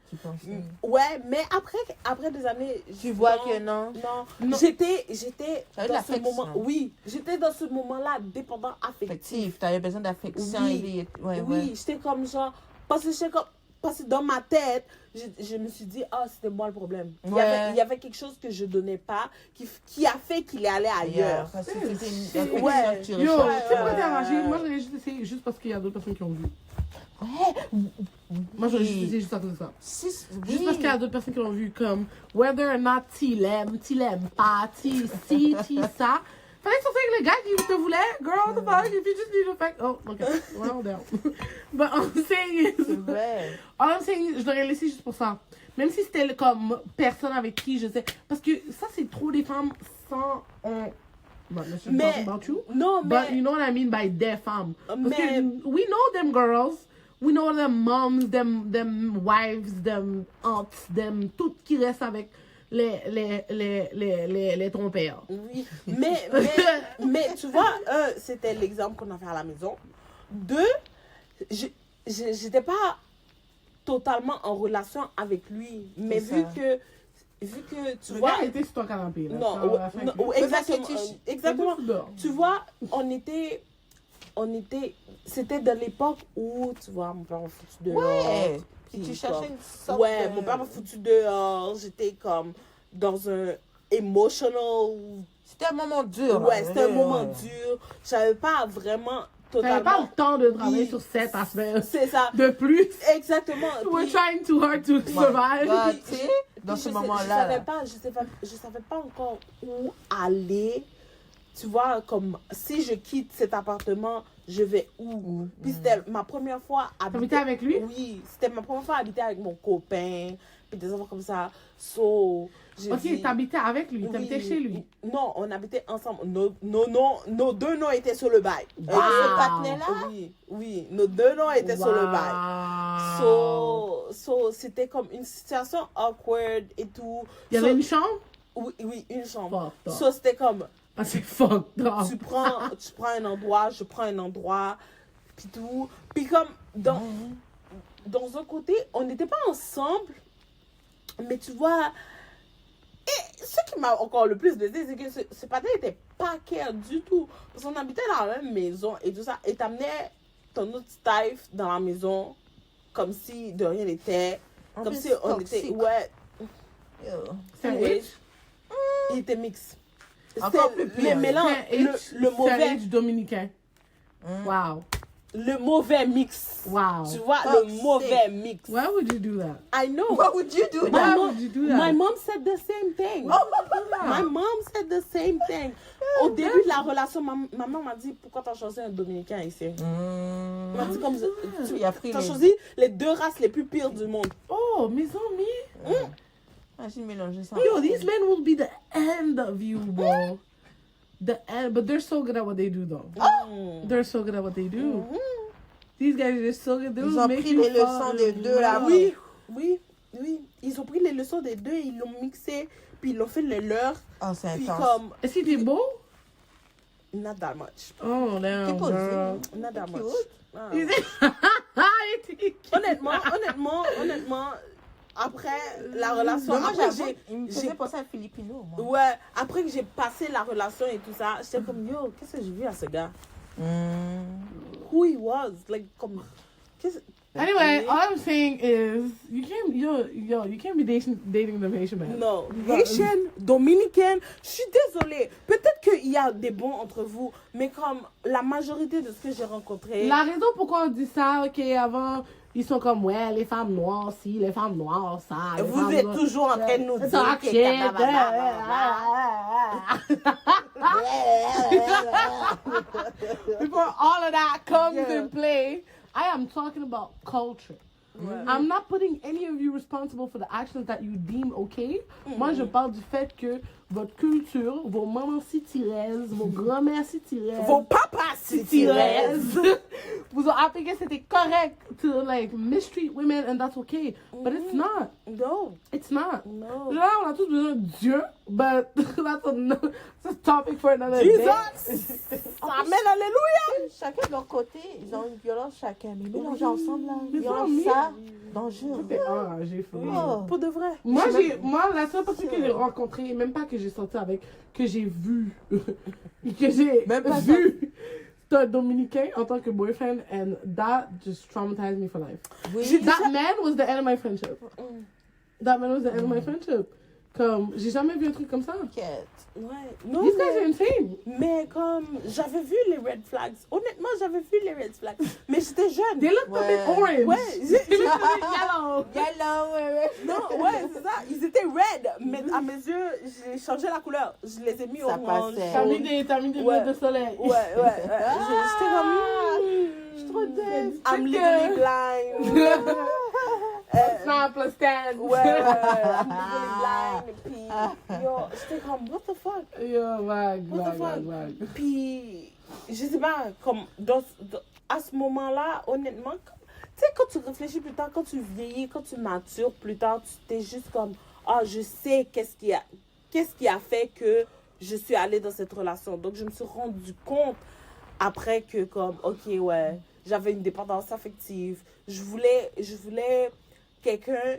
Tu penses? Ouais, mais après des années... Tu vois que non. Non. J'étais T'as eu de dans ce l'affection. moment... Oui, j'étais dans ce moment-là dépendant affectif. Affectif, t'avais besoin d'affection. Oui. Ouais, Oui, ouais. j'étais comme genre... Parce que dans ma tête, je me suis dit, c'était moi le problème. Ouais. Il y avait quelque chose que je donnais pas, qui a fait qu'il est allé ailleurs. Parce que C'est- c'était c'est- une affection ouais. que tu yo, recherches. tu sais pourquoi t'es ouais. enragée? Moi, j'aurais juste essayé juste parce qu'il y a d'autres personnes qui ont vu. Moi, j'aurais juste essayé juste à cause de ça. Juste parce qu'il y a d'autres personnes qui l'ont vu, comme whether or not tu l'aimes pas, tu ça. Fallait sortir avec le gars qui te voulait, girl, what the fuck, if you just need a fact. Oh, okay, well, down. But I'm saying C'est is, vrai. all I'm saying is, je l'aurais laissé juste pour ça. Même si c'était comme personne avec qui je sais. Parce que ça, c'est trop des femmes sans. But let's just Mais- talk about you. Non, But you mais... know what I mean by des femmes. Parce Mais- que we know them girls. We know them moms, them wives, them aunts, them toutes qui restent avec les trompeurs. Oui, mais tu vois, c'était l'exemple qu'on a fait à la maison. 2, j'étais pas totalement en relation avec lui, mais C'est vu ça. que tu Le vois, gars était sur ton canapé. Là, non, ça, on a fait non, avec lui. exactement, Mais parce que exactement. Dehors. Tu vois, c'était dans l'époque où, tu vois, mon père m'a foutu dehors. Ouais. Puis Tu comme- cherchais une sorte Ouais, de... mon père m'a foutu dehors. J'étais comme dans un emotional. C'était un moment dur. Ouais, là. c'était un moment dur. J'avais pas vraiment T'avais pas totalement. le temps de travailler Oui. sur 7 aspects. C'est ça. De plus. Exactement. We're Puis- trying too hard to survive. Bah, puis- tu sais, dans puis ce je moment-là. je savais pas encore où aller. Tu vois, comme si je quitte cet appartement, je vais où? Puis c'était ma première fois T'habitais avec lui? Oui, c'était ma première fois habiter avec mon copain, puis des enfants comme ça. So, j'ai Ok, dit- t'habitais avec lui, Oui. t'habitais chez lui. Non, on habitait ensemble. Nos deux noms étaient sur le bail. Wow. Ce patinet-là? Oui, nos deux noms étaient sur le bail. Wow. So, c'était comme une situation awkward et tout. Il y avait une chambre? Oui, une chambre. Fucked up. So, c'était comme, Ah, c'est fucked up. tu prends un endroit, je prends un endroit, puis tout. Puis comme, dans un côté, on n'était pas ensemble, mais tu vois, et ce qui m'a encore le plus blessé, c'est que ce patin n'était pas care du tout. Parce qu'on habitait dans la même maison et tout ça, et t'amenais ton autre stuff dans la maison, comme si de rien n'était, En comme plus, si on était, toxique. ouais, Yo. C'est un anyways, H? il était mix. Encore C'était plus pire. le mélange, C'est un H, le c'est un mauvais, H dominicain. Mm. Wow. le mauvais mix. Wow. Tu vois, Toxic. le mauvais mix. Why would you do that? I know. What would you do My Why now? mom, would you do that? my mom said the same thing. My mom said the same thing. Au début de la relation, maman m'a dit, pourquoi t'as choisi un Dominicain ici? Elle m'a dit comme ça. Il a pris T'as les... choisi les deux races les plus pires du monde. Oh, mes amis. Imagine mélanger ça. Yo, these men will be the end of you, bro. The end. But they're so good at what they do, though. Mm. They're so good at what they do. These guys are so good. They Ils will ont make pris you les fall leçons in des deux, là. love. Oui, oui, oui. Ils ont pris les leçons des deux, ils l'ont mixé, puis ils l'ont fait les leurs. Oh, c'est Puis intense. comme, Est-ce qu'il était beau? not that much. Oh, damn, T'es posé. girl. Not that much. Cute. Ah. Il était cute. Honnêtement, après la relation, Mais moi, après j'avoue, il me j'ai- faisait penser à Filipino, moi. ouais, après que j'ai passé la relation et tout ça, j'étais comme, yo, qu'est-ce que j'ai vu à ce gars? Who he was, like, comme, Anyway, all I'm saying is you can't be dating the Haitian man. Non, Haitienne, dominicaine, je suis désolée. Peut-être qu'il y a des bons entre vous, mais comme la majorité de ce que j'ai rencontré. La raison pourquoi on dit ça, ok, avant, ils sont comme, ouais, les femmes noires, si, les femmes noires, ça. Vous êtes toujours en train de nous dire que before all of that comes in play, I am talking about culture. I'm not putting any of you responsible for the actions that you deem okay. Moi, je parle du fait que votre culture, vos mamans citiraises, vos grand-mères citiraises, vos papas citiraises, vous ont appris que c'était correct to like mistreat women and that's okay. But it's not. No. It's not. No. Là, on a tous besoin de Dieu, but that's a topic for another Jesus! day. Amen, alléluia! Chacun de leur côté, ils ont une violence chacun. Mais mélangés ensemble, là, Mais violence, non, ça, dangereux. T'es enragé, for real. Oh. Pour de vrai. Moi, la seule personne que j'ai rencontrée, même pas que j'ai sorti avec, que j'ai vu, Même pas vu, c'est un Dominicain en tant que boyfriend, and that just traumatized me for life. Oui. That man was the end of my friendship. That man was the end of my friendship. Comme, j'ai jamais vu un truc comme ça. Quête. Ouais. Non, These guys are insane. mais comme j'avais vu les red flags. Honnêtement, j'avais vu les red flags. Mais j'étais jeune. They looked a bit orange. Ouais, They looked a bit yellow. Yellow, ouais. Non, ouais, c'est ça. Ils étaient red. Mais à mes yeux, j'ai changé la couleur. Je les ai mis Ça orange. passait. T'as mis des Ouais. lunettes de soleil. Ouais. J'étais comme. Je suis trop tête. I'm legally blind. Snap, plus stand. Ouais, I'm legally blind. Puis, yo, j'étais comme, what the fuck? Yo, wag. Puis, je sais pas, comme, à ce moment-là, honnêtement, tu sais, quand tu réfléchis plus tard, quand tu vieillis, quand tu matures plus tard, tu t'es juste comme, ah, je sais qu'est-ce qui a fait que je suis allée dans cette relation. Donc, je me suis rendu compte après que, comme, ok, ouais, j'avais une dépendance affective. Je voulais quelqu'un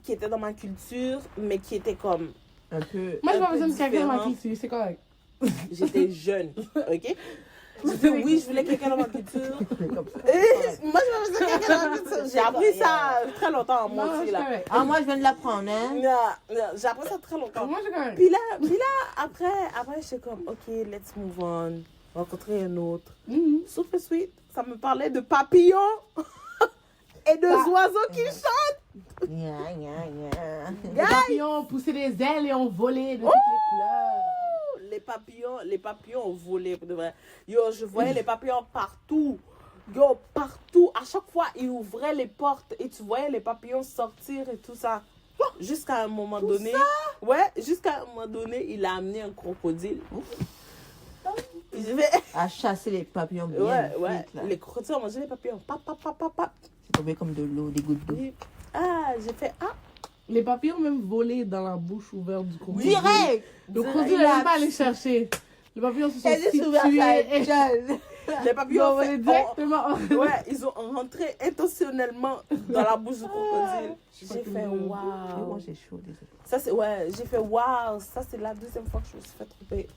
qui était dans ma culture, mais qui était comme Un peu. Moi, j'ai un pas peu besoin de quelqu'un dans ma différent. culture, c'est correct. J'étais jeune, ok? Oui, je voulais quelqu'un dans ma culture. Comme ça. Moi, je voulais quelqu'un dans ma culture. J'ai appris ça très longtemps, moi Non, aussi, c'est là. correct. Ah, moi, je viens de l'apprendre, hein. Non, j'ai appris ça très longtemps. Moi, c'est correct. Puis là, après, j'étais comme, ok, let's move on. Rencontrer un autre. Mhm. Super sweet. Ça me parlait de papillons et de oiseaux qui chantent. Les papillons ont poussé des ailes et ont volé de toutes les couleurs. Les papillons ont volé, pour de vrai. Yo, je voyais les papillons partout. Yo, partout. À chaque fois, ils ouvraient les portes et tu voyais les papillons sortir et tout ça. Jusqu'à un moment donné. Ouais, jusqu'à un moment donné, il a amené un crocodile. Puis je vais. À chasser les papillons bien. Ouais. vite, là. Les crocodiles ont mangé les papillons. Pap. C'est tombé comme de l'eau, des gouttes d'eau. Ah, j'ai fait. Ah, Les papillons ont même volé dans la bouche ouverte du crocodile. Direct! Le crocodile n'a même pas allé chercher. Les papillons se sont Elle est ouverte situés. à être jeune. les Ils ont papillons ont volé fait. directement. Ouais, ils ont rentré intentionnellement dans la bouche du crocodile. J'ai fait Moi, waouh. j'ai chaud, désolé. Ça c'est ouais, j'ai fait waouh, ça c'est la deuxième fois que je me suis fait tromper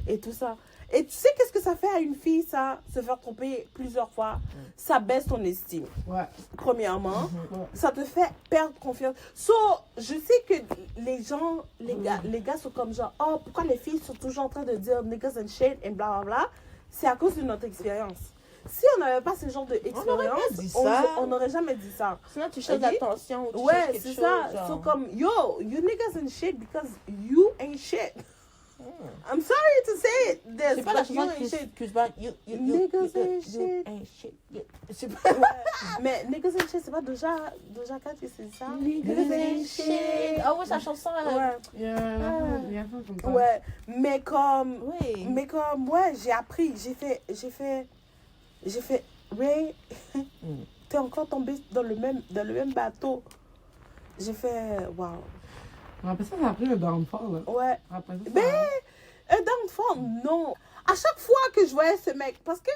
et tout ça. Et tu sais qu'est-ce que ça fait à une fille ça, se faire tromper plusieurs fois? Ça baisse ton estime. Ouais. Premièrement, Ouais. ça te fait perdre confiance. So, je sais que les gars sont comme genre, oh, pourquoi les filles sont toujours en train de dire niggas and shit et blablabla? C'est à cause de notre expérience. Si on n'avait pas ce genre d'expérience, n'aurait pas dit ça. on n'aurait jamais dit ça. Sinon, tu cherches Ok. l'attention. ou tu cherches Ouais, quelque c'est chose, ça. genre. So comme, yo, you niggas and shit because you ain't shit. I'm sorry to say it. C'est pas la but you chanson ain't shit. que je parle. Niggas ain't shit. ain't shit. C'est pas. Ouais. Mais niggas and shit, c'est pas Doja Cat qui c'est ça? Niggas ain't shit. Ah ouais, sa chanson, elle. Ouais. Il y a un peu comme ça. Ouais. Mais comme, Oui. ouais, j'ai appris. J'ai fait, Ray, t'es encore tombé dans le même bateau. J'ai fait, waouh. Après ça, ça a pris un downfall. Là. Ouais. Après ça, Mais, un downfall, non. À chaque fois que je voyais ce mec, parce que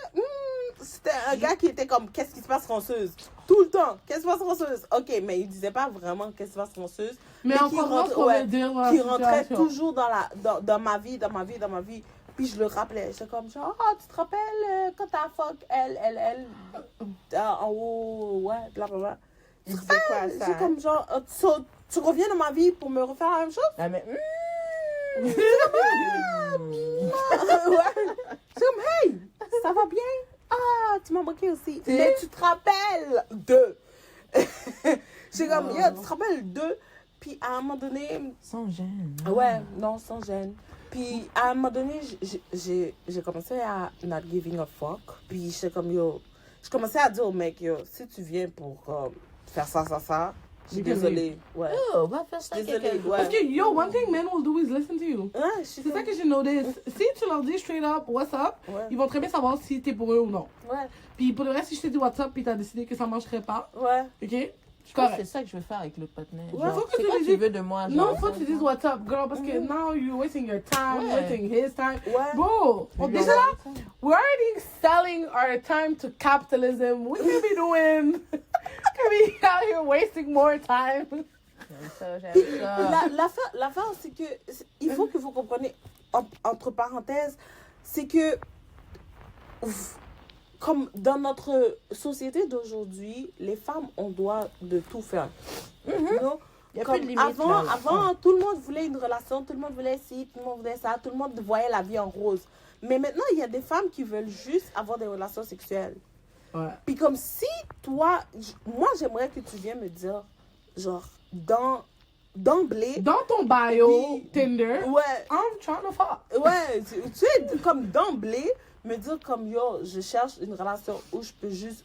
c'était un gars qui était comme, qu'est-ce qui se passe, Françoise? Tout le temps, qu'est-ce qui se passe, Françoise? Ok, mais il disait pas vraiment qu'est-ce qui se passe, Française. Mais on comprend ce qu'on veut dire. dans la Qui rentrait situation. toujours dans ma vie. Puis je le rappelais. J'étais comme genre, ah, tu te rappelles quand t'as fuck elle, en haut, ouais, blablabla. Il disait quoi à ça? C'est comme genre, tu reviens dans ma vie pour me refaire la même chose? Ah, mais... Ouais. C'est comme, hey, ça va bien? Ah, tu m'as manqué aussi. Mais tu te rappelles de. C'est comme, yeah, tu te rappelles de. Puis à un moment donné. Sans gêne. Ouais, non, sans gêne. Puis à un moment donné, j'ai commencé à not giving a fuck. Puis j'étais comme, yo. Je commençais à dire au mec, yo, si tu viens pour faire ça, je suis désolée. Ouais. Oh, va faire ça. Désolée, ouais. Parce que, yo, one thing men will do is listen to you. Ouais, je suis C'est ça que j'ai noté. Si tu leur dis straight up, what's up, Ouais. ils vont très bien savoir si t'es pour eux ou non. Ouais, Puis pour le reste, si je t'ai dit what's up, puis t'as décidé que ça marcherait pas, ouais. ok? Je pense que Correct. c'est ça que je veux faire avec le partenaire. Ouais, Genre, faut que c'est tu quoi lui tu dises- veux de moi? Non, genre, faut que tu dises what's up, girl, parce que now you're wasting your time, Ouais. wasting his time. Ouais. Bro, on Mais déjà là, genre, we're already selling our time to capitalism. We could be doing, could be out here wasting more time. J'aime ça, j'aime ça. L'affaire, c'est que il faut que vous compreniez, entre parenthèses, c'est que comme dans notre société d'aujourd'hui, les femmes ont droit de tout faire. Non? Il y a Comme plus de limite. avant, tout le monde voulait une relation, tout le monde voulait ci, tout le monde voulait ça, tout le monde voyait la vie en rose. Mais maintenant, il y a des femmes qui veulent juste avoir des relations sexuelles. Ouais. Puis comme si toi, moi j'aimerais que tu viennes me dire, genre, d'emblée, Dans ton bio Oui. Tinder, ouais, I'm trying to fuck. ouais, tu sais, comme d'emblée, me dire comme, yo, je cherche une relation où je peux juste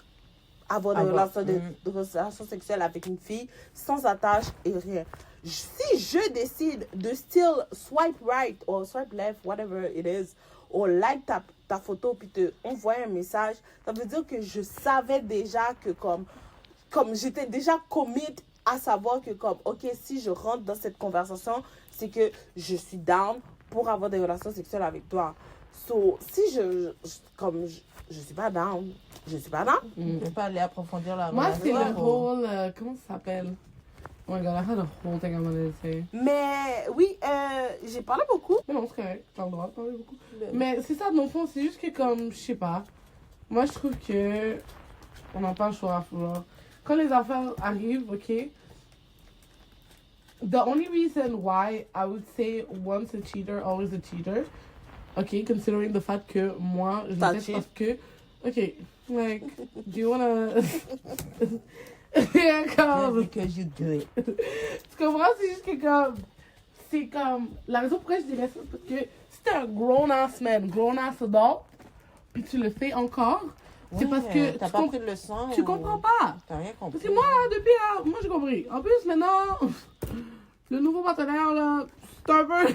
avoir des relations, de relations sexuelles avec une fille, sans attache et rien. Si je décide de still swipe right, ou swipe left, whatever it is, ou like ta photo, puis te envoyer un message, ça veut dire que je savais déjà que comme j'étais déjà commit à savoir que comme, ok, si je rentre dans cette conversation, c'est que je suis down pour avoir des relations sexuelles avec toi. So, si je suis pas down, je suis pas down. Je ne peux pas aller approfondir la Moi, c'est le relation. whole, comment ça s'appelle? Oh my god, I had a whole thing I wanted to say. Mais oui, j'ai parlé beaucoup. Mais non, c'est correct, t'as le droit de parler beaucoup. Le- Mais c'est ça, dans le fond, c'est juste que comme, je sais pas, moi je trouve que on n'a pas le choix. Genre. Quand les affaires arrivent, ok, the only reason why I would say once a cheater, always a cheater, ok, considering the fact que moi, je T'as le fais cheat. parce que, ok, like, do you wanna... Yeah, comme... Because you do it. Tu comprends? C'est juste que comme... C'est comme... La raison pourquoi je dirais ça, c'est parce que si t'es un grown-ass man, grown-ass adult, puis tu le fais encore, c'est parce que T'as tu, pas pris de leçon. tu comprends pas. T'as rien compris. Parce que moi, là, depuis... moi, j'ai compris. En plus, maintenant, le nouveau partenaire, là, c'est un peu...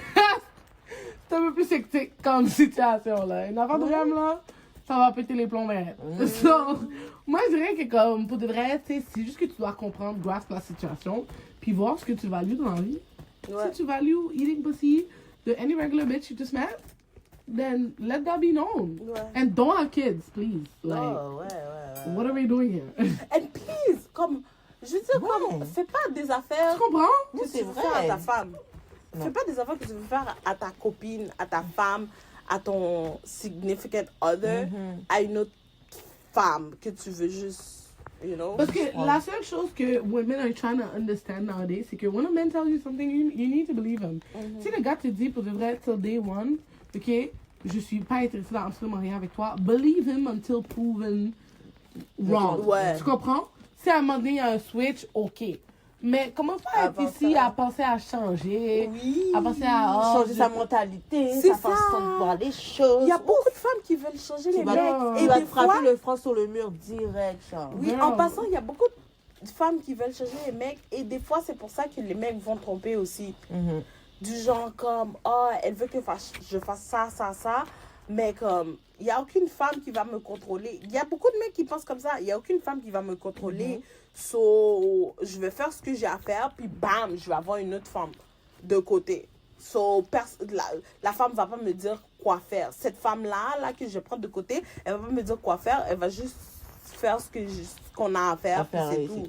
c'est un peu plus hectique comme situation, là. Une affaire de rêve, là, ça va péter les plombs, mais... So, moi, je dirais que, comme, pour de vrai, tu sais, c'est juste que tu dois comprendre, grasp la situation, puis voir ce que tu values dans la vie. Ouais. Si tu values eating pussy de any regular bitch you just met, then let that be known. Ouais. And don't have kids, please. Like, Oh, ouais. what are we doing here? And please, comme, je veux dire, comme, fais pas des affaires Tu comprends? que c'est tu veux vrai. faire à ta femme. Non. Fais pas des affaires que tu veux faire à ta copine, à ta femme, à ton significant other, à une autre femme que tu veux juste, you know. Parce que la seule chose que women are trying to understand nowadays, c'est que when a man tells you something, you need to believe him. Si le gars te dit pour de vrai, till day one, ok, je suis pas intéressée dans absolument rien avec toi, believe him until proven wrong. Ouais. Tu comprends? Si à un moment donné, il y a un switch, ok. Mais comment pas être Avant ici ça. à penser à changer, Oui. à penser à... oh, Changer je- sa mentalité, C'est sa façon ça. de voir les choses. Il y a beaucoup de femmes qui veulent changer les Tu vas, mecs. tu Et vas des te frapper fois, le front sur le mur direct, genre. oui, Girl. en passant, il y a beaucoup de femmes qui veulent changer les mecs. Et des fois, c'est pour ça que les mecs vont tromper aussi. Mhm. Du genre comme, oh, elle veut que je fasse ça. Mais comme, il n'y a aucune femme qui va me contrôler. Il y a beaucoup de mecs qui pensent comme ça. Il n'y a aucune femme qui va me contrôler. So, je vais faire ce que j'ai à faire. Puis bam, je vais avoir une autre femme de côté. So, la femme ne va pas me dire quoi faire. Cette femme-là, là, que je prends de côté, elle va pas me dire quoi faire. Elle va juste faire ce qu'on a à faire, puis c'est tout.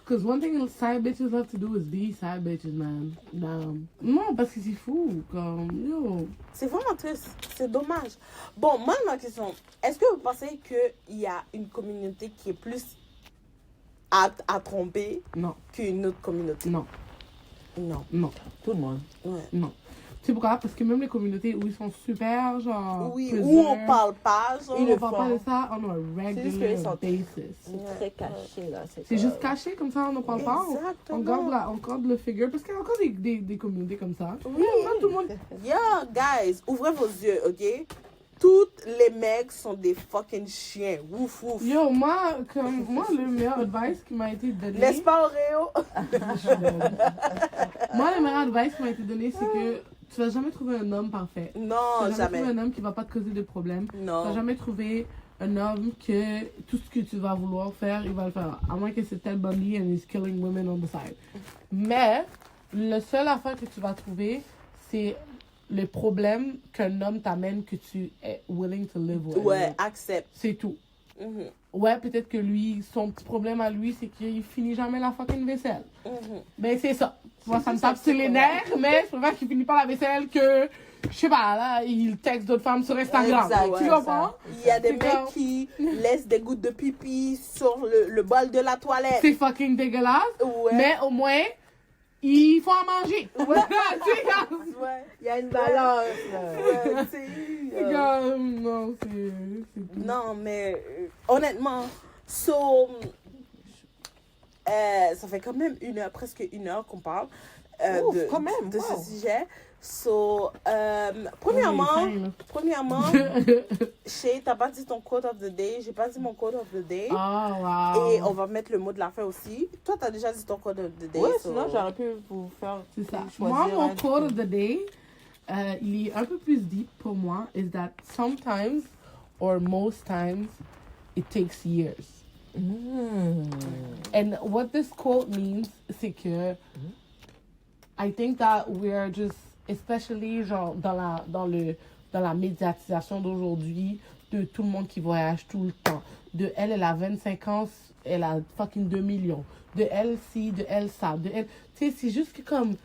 Because one thing side bitches love to do is be side bitches, man. Non, parce que c'est fou. Comme, yo. C'est vraiment triste. C'est dommage. Bon, moi, ma question, est-ce que vous pensez qu'il y a une communauté qui est plus apte à tromper Non. qu'une autre communauté? Non. Non. Non. Tout le monde. Ouais. Non. Tu sais pourquoi? Parce que même les communautés où ils sont super, genre. Oui, preserved, où on parle pas, genre. Ils ne parlent pas de ça on a juste qu'ils regular sont- basis. C'est très caché, là. C'est juste caché, comme ça, on n'en parle pas. Exactement. On garde le figure. Parce qu'il y a encore des communautés comme ça. Oui. Pas tout le monde. Yeah, guys, ouvrez vos yeux, ok? Toutes les mecs sont des fucking chiens. Ouf, ouf. Yo, moi, le meilleur advice qui m'a été donné. N'est-ce pas, Oreo? Moi, le meilleur advice qui m'a été donné, c'est que tu vas jamais trouver un homme parfait. Non, Tu vas jamais. trouver un homme qui va pas te causer de problème. Tu vas Non. jamais trouver un homme que tout ce que tu vas vouloir faire, il va le faire. À moins que c'est Ted Bundy and he's killing women on the side. Mais, le seul affaire que tu vas trouver, c'est le problème qu'un homme t'amène que tu es willing to live with. Ouais, accepte. C'est tout. Mhm, Ouais, peut-être que lui, son petit problème à lui, c'est qu'il finit jamais la fucking vaisselle. mhm. Ben, c'est ça. Moi, ça me ça, tape sur les nerfs, mais je préfère qu'il finisse pas la vaisselle que, je sais pas, là, il texte d'autres femmes sur Instagram. Exact, tu ouais, comprends? Il y a des C'est mecs comme- qui laissent des gouttes de pipi sur le bol de la toilette. C'est fucking dégueulasse, Ouais. mais au moins, il faut en manger. Ouais. C'est comme- Ouais. Il y a une balance, là. Ouais, c'est euh, comme- non, c'est tout. Non, mais honnêtement, ça fait quand même presque une heure qu'on parle Ouf, de, quand même, de wow. ce sujet. Premièrement, Shay, t'as pas dit ton quote of the day, j'ai pas dit mon quote of the day. Oh, wow. Et on va mettre le mot de la fin aussi. Toi, t'as déjà dit ton quote of the day. Ouais, so- sinon j'aurais pu vous faire C'est ça. choisir Moi, mon un quote truc. of the day, il est un peu plus deep pour moi, is that sometimes, or most times, it takes years. And what this quote means, c'est que I think that we're just, especially genre dans la médiatisation d'aujourd'hui, de tout le monde qui voyage tout le temps. De elle a 25 ans, elle a fucking 2 millions. De elle ci, de elle ça, de elle... Tu sais, c'est juste que comme...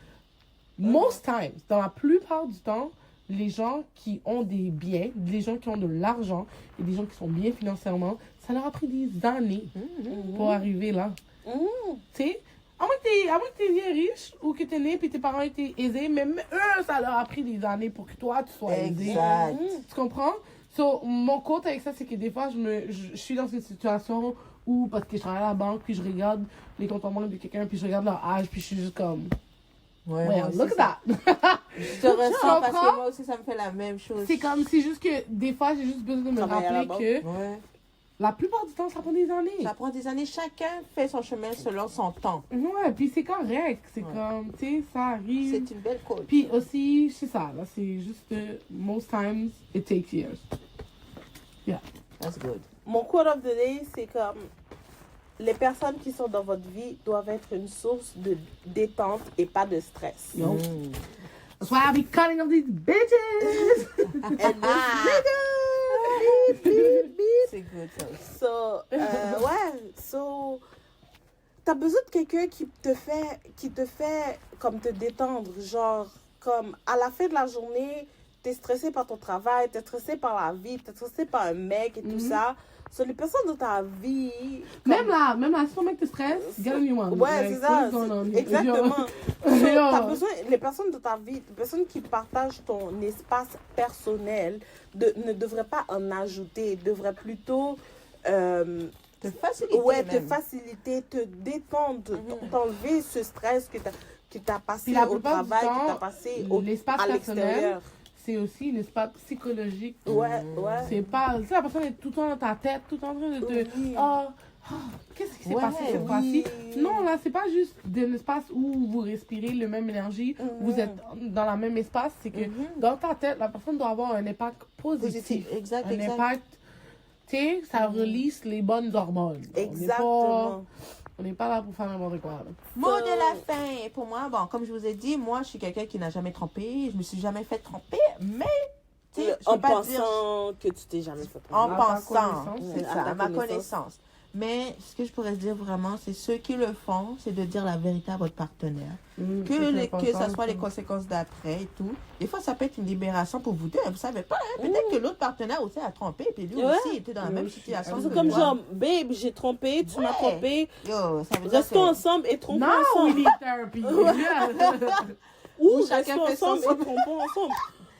Most times, dans la plupart du temps, les gens qui ont des biens, les gens qui ont de l'argent et des gens qui sont bien financièrement, ça leur a pris des années pour arriver là. Mm. Tu sais, à moins que t'es bien riche ou que t'es né et tes parents étaient aisés, même eux, ça leur a pris des années pour que toi, tu sois aisé. Exact. Tu comprends? So, mon compte avec ça, c'est que des fois, je suis dans une situation où, parce que je travaille à la banque, puis je regarde les comptes en banque de quelqu'un, puis je regarde leur âge, puis je suis juste comme, Ouais, well, moi aussi, look ça- at that. Je te ressens parce comprends? que moi aussi ça me fait la même chose. C'est comme, c'est juste que des fois, j'ai juste besoin de me Travailler à la rappeler que Ouais. la plupart du temps, ça prend des années. Ça prend des années. Chacun fait son chemin selon son temps. Ouais, puis c'est correct. C'est Ouais. comme, tu sais, ça arrive. C'est une belle cause. Puis aussi, c'est ça, là, c'est juste most times, it takes years. That's good. Mon quote of the day, c'est comme les personnes qui sont dans votre vie doivent être une source de détente et pas de stress. Yo. That's why I be cutting up these bitches. And this nigga, beep, beep, beep. C'est good ça aussi. T'as besoin de quelqu'un qui te fait comme te détendre, genre comme à la fin de la journée, t'es stressé par ton travail, t'es stressé par la vie, t'es stressé par un mec et tout ça. So, les personnes de ta vie, comme- Même là, si ton mec te stresse, get a new one. ouais, Like, c'est ça, what's going on c'est- here? exactement. Yo. So, Yo. t'as besoin, les personnes de ta vie, les personnes qui partagent ton espace personnel, ne devraient pas en ajouter, devraient plutôt Te faciliter ouais, te même. faciliter, te détendre, t'enlever ce stress que t'as passé Puis la au plupart du travail, que temps, t'as passé l'espace à personnel, l'extérieur. c'est aussi un espace psychologique. Ouais, ouais. C'est pas, tu sais, la personne est tout le temps dans ta tête, tout le temps en train de te, Oui. qu'est-ce qui s'est Ouais, passé cette oui. fois-ci? Non, là, c'est pas juste un espace où vous respirez le même énergie, vous êtes dans le même espace, c'est que dans ta tête, la personne doit avoir un impact positif. Positif. Exact, Un exact. impact, tu sais, ça release les bonnes hormones. Exactement. On n'est pas là pour faire n'importe quoi. Là. Mot de la fin. Pour moi, bon, comme je vous ai dit, moi, je suis quelqu'un qui n'a jamais trompé. Je me suis jamais fait tromper, mais Tu sais, je En peux pas dire pensant que tu t'es jamais fait en tromper. À ta pensant, connaissance. c'est À ça, ta à ma connaissance. connaissance. Mais ce que je pourrais dire vraiment, c'est ceux qui le font, c'est de dire la vérité à votre partenaire. Que ça soit les conséquences d'après et tout. Des fois, ça peut être une libération pour vous deux. Vous savez pas, hein? Peut-être que l'autre partenaire aussi a trompé, puis lui Ouais. aussi était dans la même situation. C'est que comme toi. genre, babe, j'ai trompé, tu m'as Ouais. trompé. Yo, ça veut dire Restons ensemble et trompons Now we ensemble. need therapy. Ou Ou chacun restons fait son ensemble et trompons ensemble.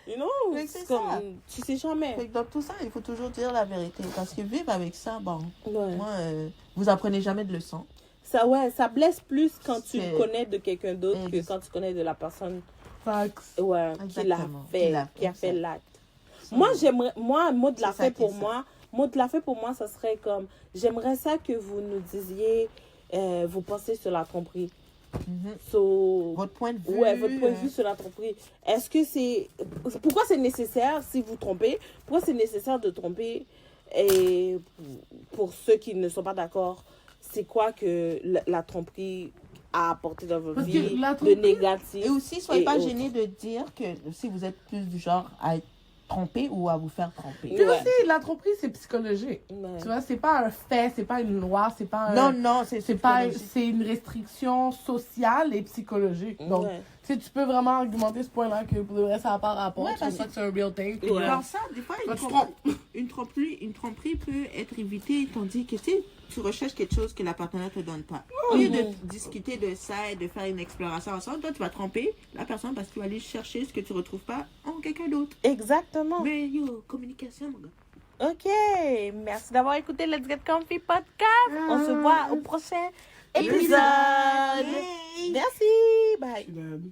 You know, Mais c'est c'est comme, ça. tu sais jamais. Fait que dans tout ça, il faut toujours dire la vérité. Parce que vivre avec ça, bon, Ouais. moi, vous apprenez jamais de leçons. Ça, ouais, ça blesse plus quand tu C'est- le connais de quelqu'un d'autre que Ex- quand tu connais de la personne Facts. ouais, qui l'a Exactement. fait, qui a fait l'acte. Moi, j'aimerais, moi, mot de la C'est ça fin qui est pour ça. moi, mot de la fin pour moi, ça serait comme, j'aimerais ça que vous nous disiez vos pensées sur la tromperie. Mhm. So, Votre point de vue. ouais, votre point de vue sur la tromperie. Est-ce que c'est, pourquoi c'est nécessaire si vous trompez, pourquoi c'est nécessaire de tromper et pour ceux qui ne sont pas d'accord, c'est quoi que la tromperie a apporté dans votre Parce que vie la de tromperie- négatif? Et aussi, soyez et pas autres. gênés de dire que si vous êtes plus du genre à être trompé ou à vous faire tromper. Puis Ouais. aussi, la tromperie, c'est psychologique. Ouais. Tu vois, c'est pas un fait, c'est pas une loi, c'est pas un... Non, non, C'est pas, psychologique. c'est une restriction sociale et psychologique. Donc, Ouais. tu sais, tu peux vraiment argumenter ce point-là que pour le reste, ça n'a pas rapport. Ouais, Tu parce sais pas que- que c'est un real thing. Ouais. Alors ça, des fois, Toi, tu trompes. une tromperie peut être évitée, tandis que tu recherches quelque chose que la partenaire ne te donne pas. Au lieu de discuter de ça et de faire une exploration ensemble, toi, tu vas tromper la personne parce que tu vas aller chercher ce que tu ne retrouves pas en quelqu'un d'autre. Exactement. Mais yo, communication, mon gars. Ok, merci d'avoir écouté Let's Get Comfy Podcast. On se voit au prochain épisode. Yay! Merci, bye. Puis,